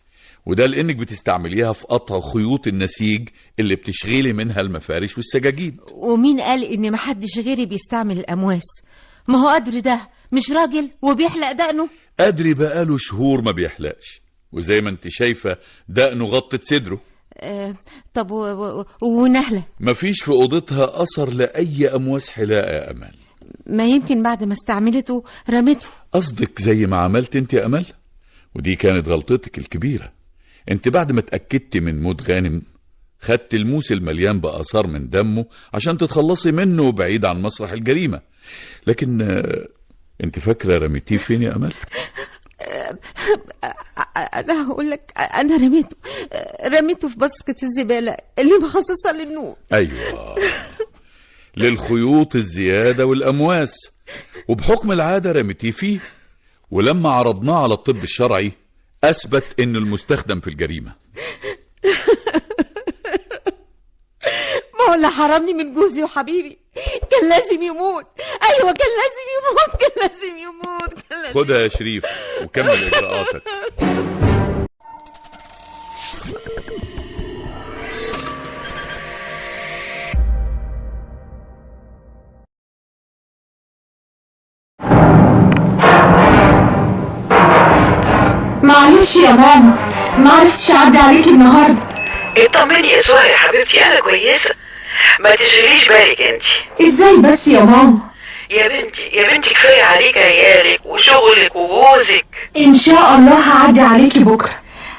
J: وده لانك بتستعمليها في قطع خيوط النسيج اللي بتشغلي منها المفارش والسجاجيد.
P: ومين قال ان محدش غيري بيستعمل الامواس؟ ما هو قدر ده مش راجل وبيحلق دقنه.
J: قدري بقاله شهور ما بيحلقش، وزي ما انت شايفة دقنه غطت صدره.
P: طب ونهلة؟
J: مفيش في اوضتها اثر لاي امواس حلاقة يا امل.
P: ما يمكن بعد ما استعملته رمته.
J: قصدك زي ما عملت انت يا امل؟ ودي كانت غلطتك الكبيرة. انت بعد ما اتأكدت من موت غانم خدت الموس المليان بآثار من دمه عشان تتخلصي منه بعيد عن مسرح الجريمة. لكن انت فاكرة رميتيه فين يا امل؟
P: انا هقول لك، انا رميته في باسكت الزبالة اللي مخصصة للنور.
J: ايوه، للخيوط الزيادة والامواس، وبحكم العادة رميتيه فيه، ولما عرضناه على الطب الشرعي اثبت انه المستخدم في الجريمة.
P: ما هو اللي حرمني من جوزي وحبيبي كان لازم يموت. ايوه كان لازم يموت، كان لازم يموت، كان لازم.
J: خدها يا شريف وكمل اجراءاتك.
Q: معلش يا ماما، ما عرفتش اعدي عليكي النهارده.
R: اطمني يا سهى يا حبيبتي، انا كويسه، ما تشغليش بالك انت.
Q: ازاي بس يا ماما؟
R: يا بنتي كفايه عليك عيالك وشغلك وجوزك.
Q: ان شاء الله هعدي عليكي بكره.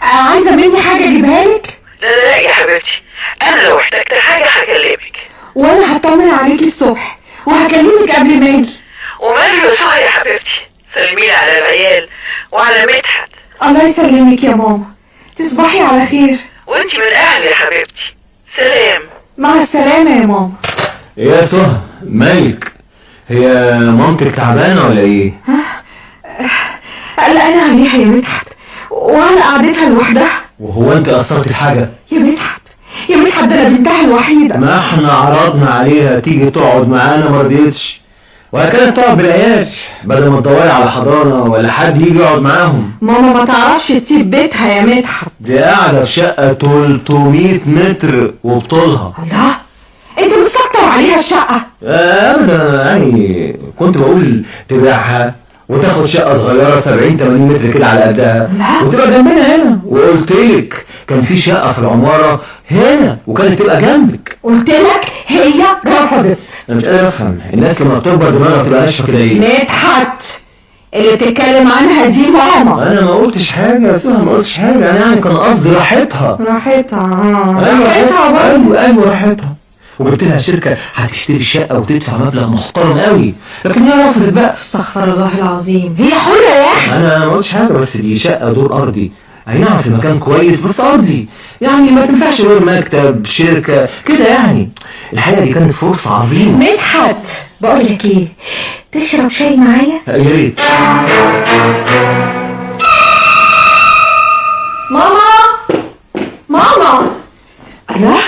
Q: عايزه مني حاجه اجيبها لك؟
R: لا يا حبيبتي، انا لو احتجت حاجه هكلمك.
Q: وانا هطمن عليكي الصبح وهكلمك قبل ما اجي.
R: وماله يا سهى يا حبيبتي، سلميلي على العيال وعلى مدحت.
Q: الله يسلمك يا ماما، تصبحي على خير.
R: وانتي من اهلي يا حبيبتي. سلام.
Q: مع السلامه يا ماما.
S: يا سهى مالك؟ هي مامتك تعبانه ولا ايه؟
Q: قلقانه عليها يا مدحت وعلى قعدتها لوحدها.
S: وهو انت قصرت في حاجه؟
Q: يا مدحت ده انا بنتها الوحيده.
S: ما احنا عرضنا عليها تيجي تقعد معانا ما رضيتش، وهي كانت تقعد بالعيال بدل ما تدوري على حضانه ولا حد يجي يقعد معاهم.
Q: ماما ما تعرفش تسيب بيتها يا مدحت.
S: دي قاعده في شقه 300 متر وبطولها.
Q: الله، انت مستكتر عليها الشقه؟
S: ابدا، يعني كنت بقول تبيعها وتاخد شقه صغيره 70-80 متر كده على قدها وتبقى جنبنا هنا. وقلت لك كان في شقه في العماره هنا وكانت تبقى جنبك.
Q: قلت لك هي رفضت.
S: انا مش قادر افهم الناس لما بتكبر دماغها بتبقى ناشفه كده ليه؟
Q: مدحت اللي بتتكلم عنها دي ماما.
S: انا ما قلتش حاجه يا سهى، ما قلتش حاجه، انا يعني كان قصدي راحتها. ايوه راحتها. وجبت لها شركه هتشتري الشقه وتدفع مبلغ محترم قوي، لكن هي رفضت بقى.
Q: استغفر الله العظيم، هي حره يا اخي.
S: انا ما قلتش حاجه، بس دي شقه دور ارضي، اي نعم في مكان كويس بس ارضي، يعني ما تنفعش غير مكتب شركه كده. يعني الحقيقه دي كانت فرصه عظيمه.
Q: مدحت بقول لك ايه، تشرب شاي معايا؟
S: يا ريت.
Q: ماما الله،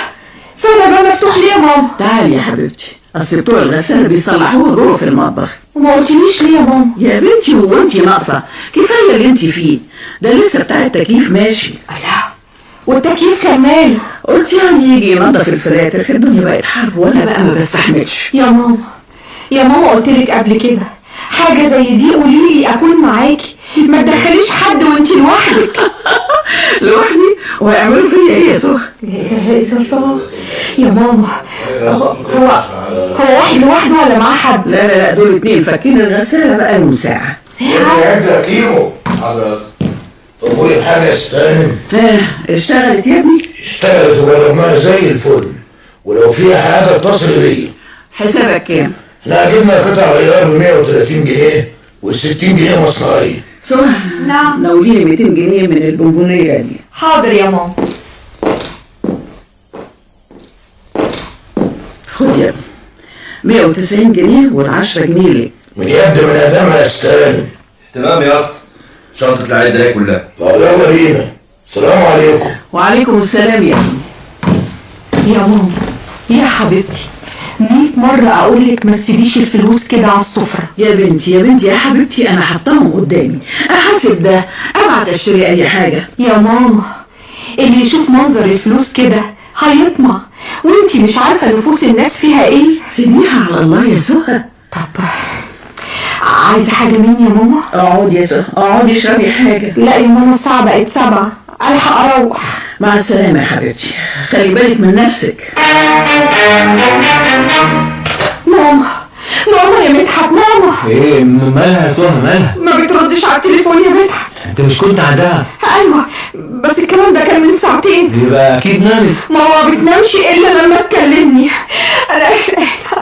Q: سيبها بقى مفتوح ليه يا ماما؟
T: تعالي يا حبيبتي، اصل بتوع الغسالة بيصلحوها جوه في المطبخ.
Q: وما قلتليش ليه يا ماما؟
T: يا بنتي هو انت ناقصه؟ كفايه اللي انت فيه ده، لسه بتاع التكييف ماشي.
Q: الله، والتكييف كمان؟
T: قلت يعني يجي ينظف الفلاتر، الدنيا بقت حر وانا بقى ما بستحملش.
Q: يا ماما قلتلك قبل كده حاجه زي دي قوليلي اكون معاكي، ما تدخليش حد وانت لوحدك.
T: لوحدي؟ وهيعملوا فيا ايه يا سهى؟
Q: لا اله الا الله يا ماما. هو واحد لوحده ولا معاه حد؟
T: لا دول 2 فاكين الغساله بقالهم ساعه.
U: يا كيمو حاضر. طب بحاجه استنى.
T: اشتغلت يا ابني؟
U: اشتغلت وجربناها زي الفل، ولو فيها حاجه اتصل بيا.
T: حسابك كام؟
U: لا جبنا قطع غيار ب 130 جنيه وال60 جنيه مصنعيه.
T: سهى
Q: نعم،
T: ناوليني 200 جنيه من البونبونيه دي.
Q: حاضر يا ماما.
T: خد يا ابني 190 جنيه وال10 جنيه ليك.
U: من يد من ادمها استلم.
V: تمام يا اسطى، شنطه العيد دي كلها.
U: طب يلا بينا. السلام عليكم.
T: وعليكم السلام يا ابني.
Q: يا ماما يا حبيبتي، 100 مرة أقول لك ما تسيبيش الفلوس كده على السفرة.
T: يا بنتي يا حبيبتي، أنا حطاهم قدامي، أحاسب ده، أبعت أشتري أي حاجة.
Q: يا ماما اللي يشوف منظر الفلوس كده هيطمع، وانتي مش عارفة نفوس الناس فيها ايه.
T: سيبيها على الله يا سهى.
Q: طب عايزة حاجة مني يا ماما؟
T: اقعدي يا سهى، اقعدي اشربي حاجة.
Q: لا يا ماما، الساعة بقت 7، ألحق أروح.
T: مع السلامة يا حبيبتي، خلي بالك من نفسك.
Q: ماما يا مدحت، ماما.
S: ايه مالها يا سهى، مالها؟
Q: ما بتردش على التليفون يا مدحت.
S: انت مش كنت عندها؟
Q: ايوه، بس الكلام ده كان من ساعتين.
S: يبقى اكيد نامت.
Q: ماما ما بتنامش الا لما تكلمني. انا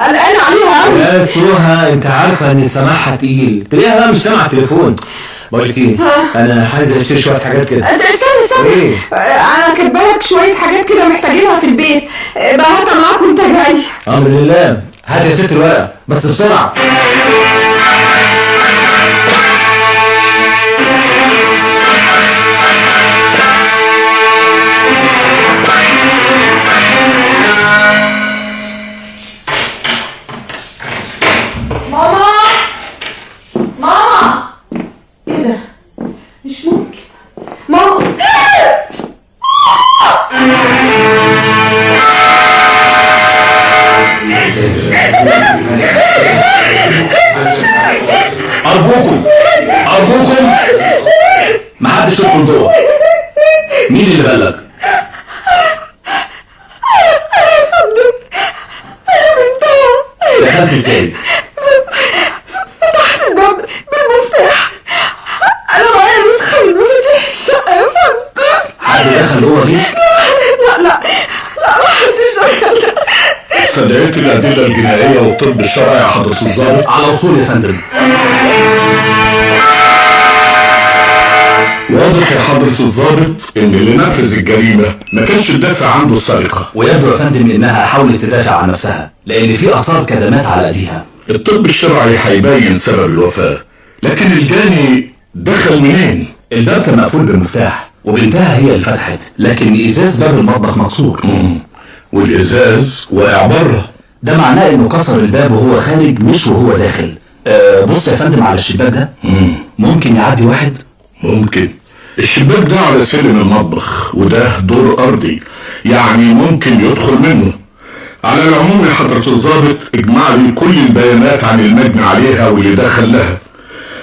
Q: قلقانه عليها قوي.
S: يا سهى انت عارفه ان سماعها تقيل، تلاقيها بقى مش سامعه التليفون. بقول لك ايه، انا عايز اشتري شويه حاجات كده.
Q: استنى
S: ايه؟
Q: انا كاتبالك شويه حاجات كده محتاجينها في البيت، بهاتها معاك وانت جاي.
S: امر لله. هات يا ست الورقه بس بسرعه.
Q: ماما ايه ده؟ مش ممكن. ماما
C: أرجوكم محدش يدخل جوه. مين اللي بلغ؟ دخلت ازاي؟
Q: فتحت الباب بالمفتاح. انا معايا نسخة من مفاتيح الشقة يا فندم.
C: حد دخل جوه غيرك؟
Q: لا محدش دخل.
C: استدعيت الأدلة الجنائية والطب الشرعي يا حضرة الضابط؟ على وصول يا فندم. واضح يا حضرة الضابط إن اللي نفذ الجريمة ما كانش الدافع عنده السرقة،
F: ويبدو يا فندم إنها حاولت تدافع عن نفسها لأن في آثار كدمات على أيديها.
C: الطب الشرعي هيبين سبب الوفاة، لكن الجاني دخل منين؟
F: الباب كان مقفول بالمفتاح وبنتها هي اللي فتحت، لكن إزاز باب المطبخ مكسور.
C: والإزاز واقع بره.
F: ده معناه إنه كسر الباب وهو خارج مش وهو داخل. بص يا فندم على الشباك ده. ممكن يعدي واحد؟
C: ممكن. الشباك ده على سلم المطبخ وده دور أرضي، يعني ممكن يدخل منه. على العموم يا حضرة الضابط اجمع لي كل البيانات عن المجني عليها واللي دخل لها،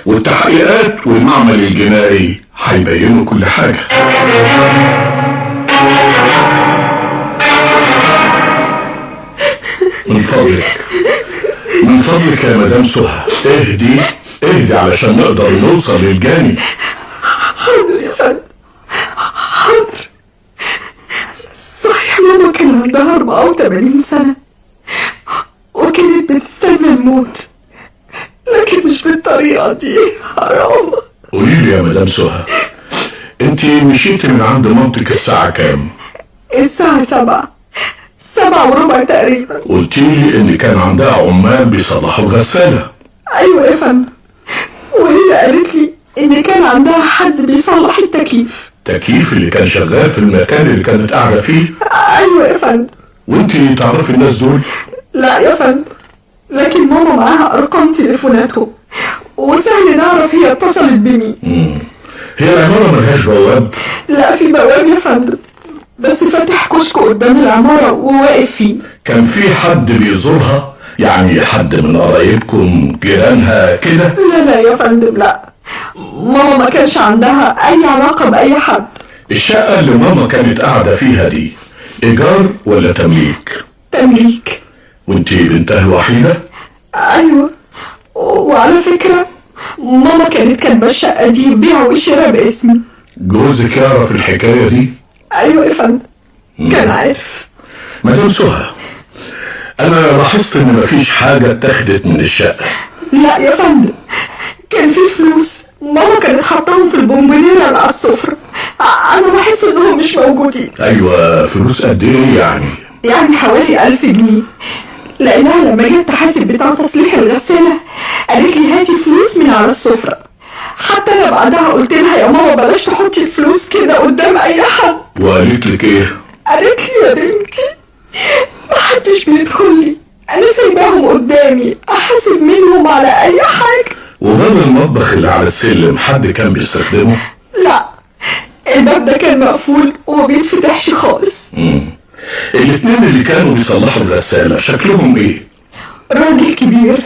C: والتحقيقات والمعمل الجنائي هيبينوا كل حاجة. من فضلك يا مدام سهى اهدي علشان نقدر نوصل للجاني.
Q: حاضر يا فندم، حاضر. صحيح ماما كان عندها 84 سنة وكانت بتستنى الموت، لكن مش بالطريقة دي. حرام.
C: قوليلي يا مدام سهى، انتي مشيتي من عند مامتك الساعة كام؟
Q: الساعة 7:15 تقريبا.
C: قلتيلي ان كان عندها عمال بيصلحوا الغسالة.
Q: ايوه يا فندم، وهي قالت لي ان كان عندها حد بيصلح
C: التكييف اللي كان شغال في المكان اللي كانت قاعدة فيه.
Q: ايوه يا فندم.
C: وانتي تعرفي الناس دول؟
Q: لا يا فندم، لكن ماما معاها ارقام تليفوناتهم وسهل نعرف هي اتصلت بمين.
C: هي العمارة ملهاش بواب؟
Q: لا في بواب يا فندم، بس فاتح كشك قدام العمارة وواقف فيه.
C: كان في حد بيزورها؟ يعني حد من قرايبكم جيرانها كده؟
Q: لا يا فندم، لا. ماما ما كانش عندها اي علاقة باي حد.
C: الشقة اللي ماما كانت قاعدة فيها دي ايجار ولا تمليك؟
Q: تمليك.
C: وانتي بنتها الوحيدة؟
Q: ايوه، وعلى فكرة ماما كانت كاتبة الشقة دي بيع وشراء باسمي.
C: جوزك يعرف الحكاية دي؟
Q: ايوه يا فندم، كان عارف.
C: مدام سهى، انا لاحظت ان مفيش حاجة اتاخدت من الشقة.
Q: لا يا فندم، كان في فلوس ماما كانت حطاهم في البونبونيرة اللي على السفرة. انا بحس انهم مش موجودين.
C: ايوه، فلوس قد ايه يعني؟
Q: يعني حوالي 1000 جنيه، لانها لما جت تحاسب بتاع تصليح الغسالة قالت لي هاتي فلوس من على السفرة. حتى انا بعدها قلت لها يا ماما بلاش تحطي الفلوس كده قدام اي حد.
C: وقالت لك ايه؟
Q: قالت لي يا بنتي محدش بيدخل لي، انا سايباهم قدامي احاسب منهم على اي حاجة.
C: وباب المطبخ اللي على السلم حد كان بيستخدمه؟
Q: لا، الباب ده كان مقفول وما بيتفتحش خالص.
C: الاتنين اللي كانوا بيصلحوا الغسالة شكلهم ايه؟
Q: راجل كبير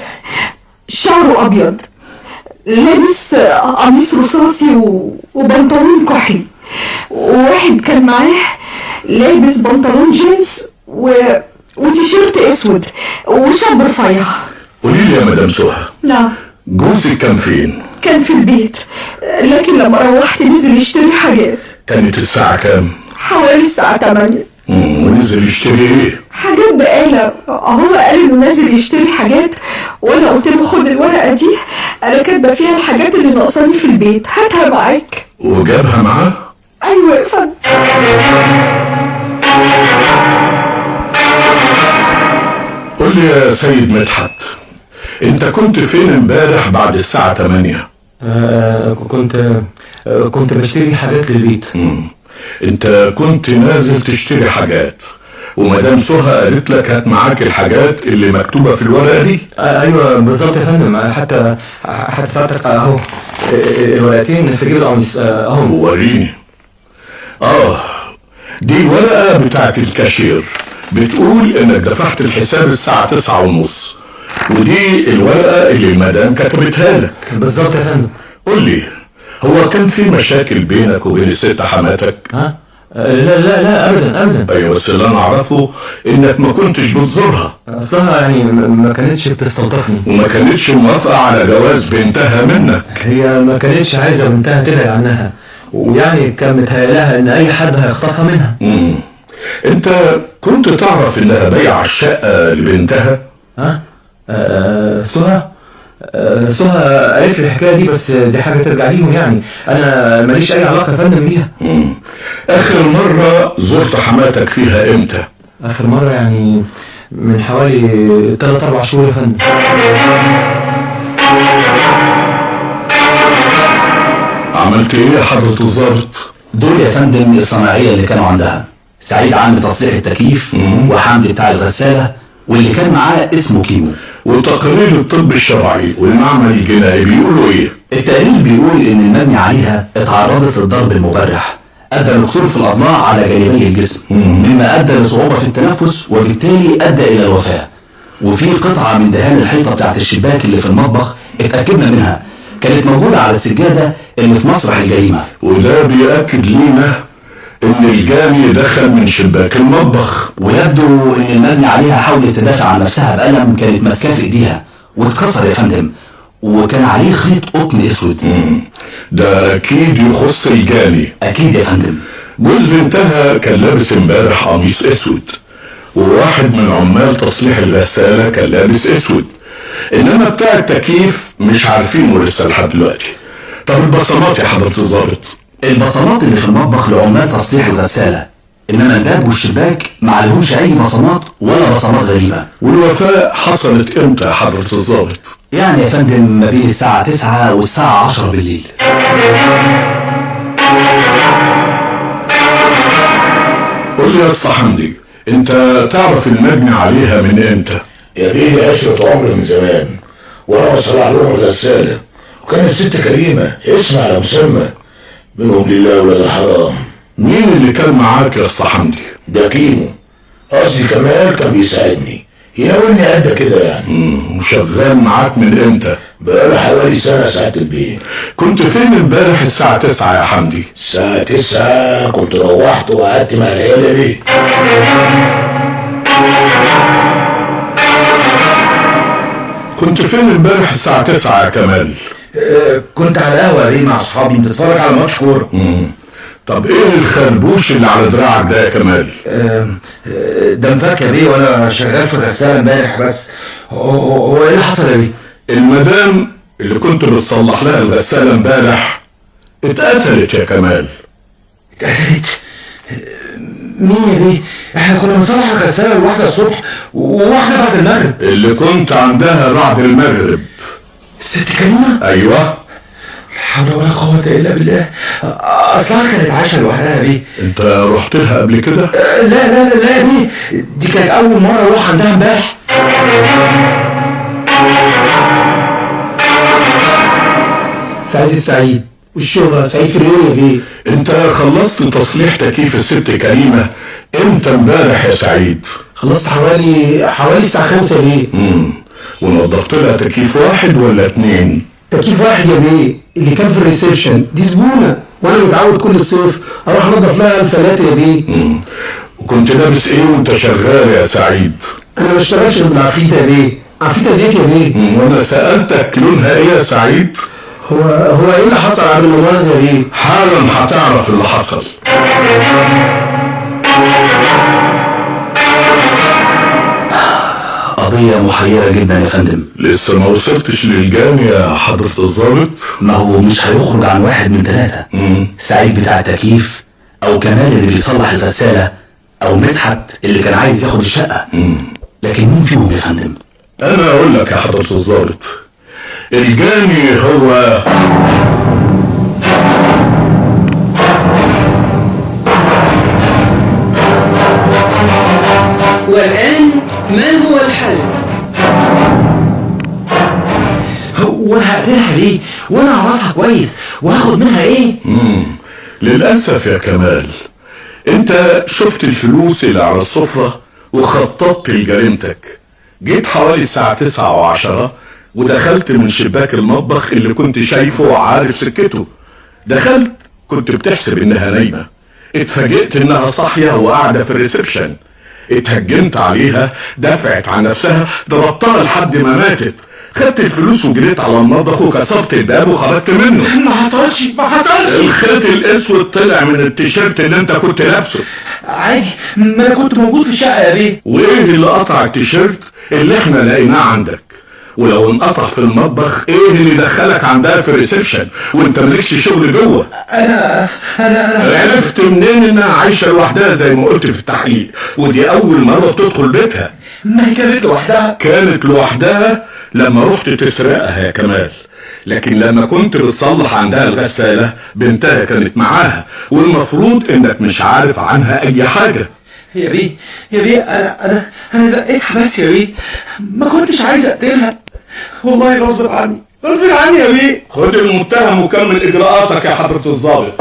Q: شعره أبيض لابس قميص رصاصي وبنطلون كحلي، وواحد كان معاه لابس بنطلون جينز وتيشيرت اسود وشاب رفيع.
C: قولي لي يا مدام سهى.
Q: نعم.
C: جوزك كان فين؟
Q: كان في البيت، لكن لما روحت نزل يشتري حاجات.
C: كانت الساعة كام؟
Q: حوالي الساعة 8.
C: ونزل يشتري ايه؟
Q: حاجات بقالة. هو قال انه نازل يشتري حاجات، وانا قلت له خد الورقة دي انا كاتبة فيها الحاجات اللي ناقصاني في البيت، هاتها معاك.
C: وجابها معاه؟
Q: ايوه يا فندم.
C: قول لي يا سيد مدحت، انت كنت فين امبارح بعد الساعة 8؟
S: كنت بشتري حاجات للبيت.
C: انت كنت نازل تشتري حاجات، ومدام سهى قالت لك هات معاك الحاجات اللي مكتوبة في الورقة دي؟
S: ايوه بالظبط يا فندم. حتى ساعتك اهو الورقتين في جيب القميص اهو.
C: وريني. دي الورقة بتاعت الكاشير، بتقول انك دفعت الحساب الساعة 9:30، ودي الورقة اللي المدام كتبتها لك.
S: بالظبط يا فندم.
C: قول لي، هو كان في مشاكل بينك وبين الست حماتك؟
S: لا ابدا.
C: ايوه، بس اللي انا اعرفه انك ما كنتش بتزورها.
S: اصلها يعني ما كانتش بتستلطفني،
C: وما كانتش موافقة على جواز بنتها منك.
S: هي ما كانتش عايزة بنتها تبعد عنها، ويعني كان متهيألها ان اي حد هيخطفها منها.
C: انت كنت تعرف انها بايعة الشقة لبنتها؟
S: سهى قالت لي الحكايه دي، بس دي حاجه ترجع ليهم، يعني انا ماليش اي علاقه يا فندم بيها.
C: اخر مره زرت حماتك فيها امتى؟
S: اخر مره يعني من حوالي 3-4 شهور يا فندم.
C: عملت ايه يا حضرة الضابط؟
F: دول يا فندم الصناعيه اللي كانوا عندها، سعيد عامل تصليح التكييف، وحمدي بتاع الغساله، واللي كان معاه اسمه كيمو.
C: وتقرير الطب الشرعي والمعمل الجنائي بيقولوا ايه؟
F: التقرير بيقول ان المبني عليها اتعرضت للضرب المبرح، ادى لكسور في الاضلاع على جانبي الجسم، مما ادى لصعوبه في التنفس وبالتالي ادى الى الوفاه. وفي قطعه من دهان الحيطه بتاعت الشباك اللي في المطبخ اتاكدنا منها، كانت موجوده على السجاده اللي في مسرح الجريمه.
C: وده بيأكد لينا ان الجاني دخل من شباك المطبخ،
F: ويبدو ان المبني عليها حاولت تدافع عن نفسها بقلم كانت ماسكاه في ايديها واتكسر يا فندم، وكان عليه خيط قطن اسود.
C: ده اكيد يخص الجاني.
F: اكيد يا فندم.
C: جوز بنتها كان لابس امبارح قميص اسود، وواحد من عمال تصليح الغسالة كان لابس اسود، انما بتاع التكييف مش عارفينه لسه لحد دلوقتي. طب البصمات يا حضرة الضابط؟
F: البصمات اللي في المطبخ لعمال تصليح الغسالة، انما الباب والشباك ما عليهمش اي بصمات ولا بصمات غريبة.
C: والوفاة حصلت امتى يا حضرة الضابط؟
F: يعني يا فندم ما بين الساعة 9 والساعة 10 بالليل.
C: قول لي يا اسطى حمدي، انت تعرف المبني عليها من امتى؟
U: يا بيه عشرة عمر من زمان، وانا بصلح لهم الغسالة، وكانت ست كريمة اسم على مسمى، منهم لله ولا الحرام.
C: مين اللي كان معاك يا اسطى حمدي؟
U: ده كيمو، قصدي كمال، كان بيساعدني، يناولني قد كده يعني.
C: وشغال معاك من امتى؟
U: بقاله حوالي سنة ساعة البيت.
C: كنت فين امبارح الساعة 9 يا حمدي؟
U: الساعة 9 كنت روحت وقعدت مع العيال يا بيه.
C: كنت فين امبارح الساعة 9 يا كمال؟
V: كنت على القهوة بيه مع اصحابي بنتفرج على ماتش كورة.
C: طب ايه الخربوش اللي على دراعك ده يا كمال؟
V: ده انفك يا بيه وانا شغال في الغسالة امبارح. بس هو ايه اللي حصل يا بيه؟
C: المدام اللي كنت بتصلح لها الغسالة امبارح اتقتلت يا كمال.
V: اتقتلت؟ مين يا بيه؟ احنا كنا بنصلح الغسالة الواحدة الصبح وواحدة بعد المغرب.
C: اللي كنت عندها بعد المغرب.
V: الست كريمة؟
C: ايوه.
V: لا حول ولا قوة الا بالله، اصلها كانت عايشة لوحدها يا بيه.
C: انت رحت لها قبل كده؟
V: لا يا بيه، دي كانت اول مرة اروح عندها امبارح.
S: سعيد السعيد
A: والشغل سعيد في اليوم يا بيه.
C: انت خلصت تصليح تكييف الست كريمة امتى امبارح يا سعيد؟
A: خلصت حوالي الساعة 5 يا بيه.
C: ونظفت لها تكييف واحد ولا 2؟
A: تكييف واحد يا بيه، اللي كان في الريسبشن، دي زبونة وانا متعود كل الصيف اروح انضف لها الفلاتر يا بيه.
C: وكنت لابس ايه وانت شغال يا سعيد؟
A: انا ما بشتغلش غير بالعفريتة يا بيه، عفريتة زيت يا بيه.
C: وانا سألتك لونها ايه يا سعيد؟
A: هو ايه اللي حصل عبد المميز يا بيه؟
C: حالا هتعرف اللي حصل.
F: قضية محيرة جدا يا فندم.
C: لسه ما وصلتش للجاني يا حضرة الضابط؟
F: ما هو مش هيخرج عن واحد من 3. سعيد بتاع التكييف، او كمال اللي بيصلح الغسالة، او مدحت اللي كان عايز ياخد الشقة. لكن مين فيهم يا فندم؟
C: انا اقول لك يا حضرة الضابط، الجاني هو
B: والآن ما هو الحل؟
V: وانا هقتلها ليه؟ وانا اعرفها كويس وهاخد منها ايه؟
C: للأسف يا كمال، انت شفت الفلوس اللي على السفرة وخططت لجريمتك. جيت حوالي الساعة 9 و10 ودخلت من شباك المطبخ اللي كنت شايفه وعارف سكته. دخلت كنت بتحسب انها نايمة، اتفاجئت انها صاحية وقاعدة في الريسبشن. اتهجمت عليها، دافعت عن نفسها، ضربتها لحد ما ماتت. خدت الفلوس وجريت على المطبخ وكسرت الباب وخرجت منه.
V: ما حصلش.
C: الخيط الاسود طلع من التيشيرت اللي انت كنت لابسه.
V: عادي، ما انا كنت موجود في الشقه يا بيه.
C: وايه اللي قطع التيشيرت اللي احنا لقيناه عندك؟ ولو انقطع في المطبخ ايه اللي دخلك عندها في الريسبشن وانت مالكش شغل جوه؟
V: انا
C: عرفت منين انها عايشه لوحدها زي ما قلت في التحقيق، ودي اول مره تدخل بيتها؟
V: ما هي كانت لوحدها.
C: كانت لوحدها لما رحت تسرقها يا كمال، لكن لما كنت بتصلح عندها الغسالة بنتها كانت معاها، والمفروض انك مش عارف عنها اي حاجة.
V: يا بيه انا زقيتها بس يا بيه، ما كنتش عايز اقتلها والله، غصب عني يا بيه.
C: خد المتهم وكمل اجراءاتك يا حضرة الضابط.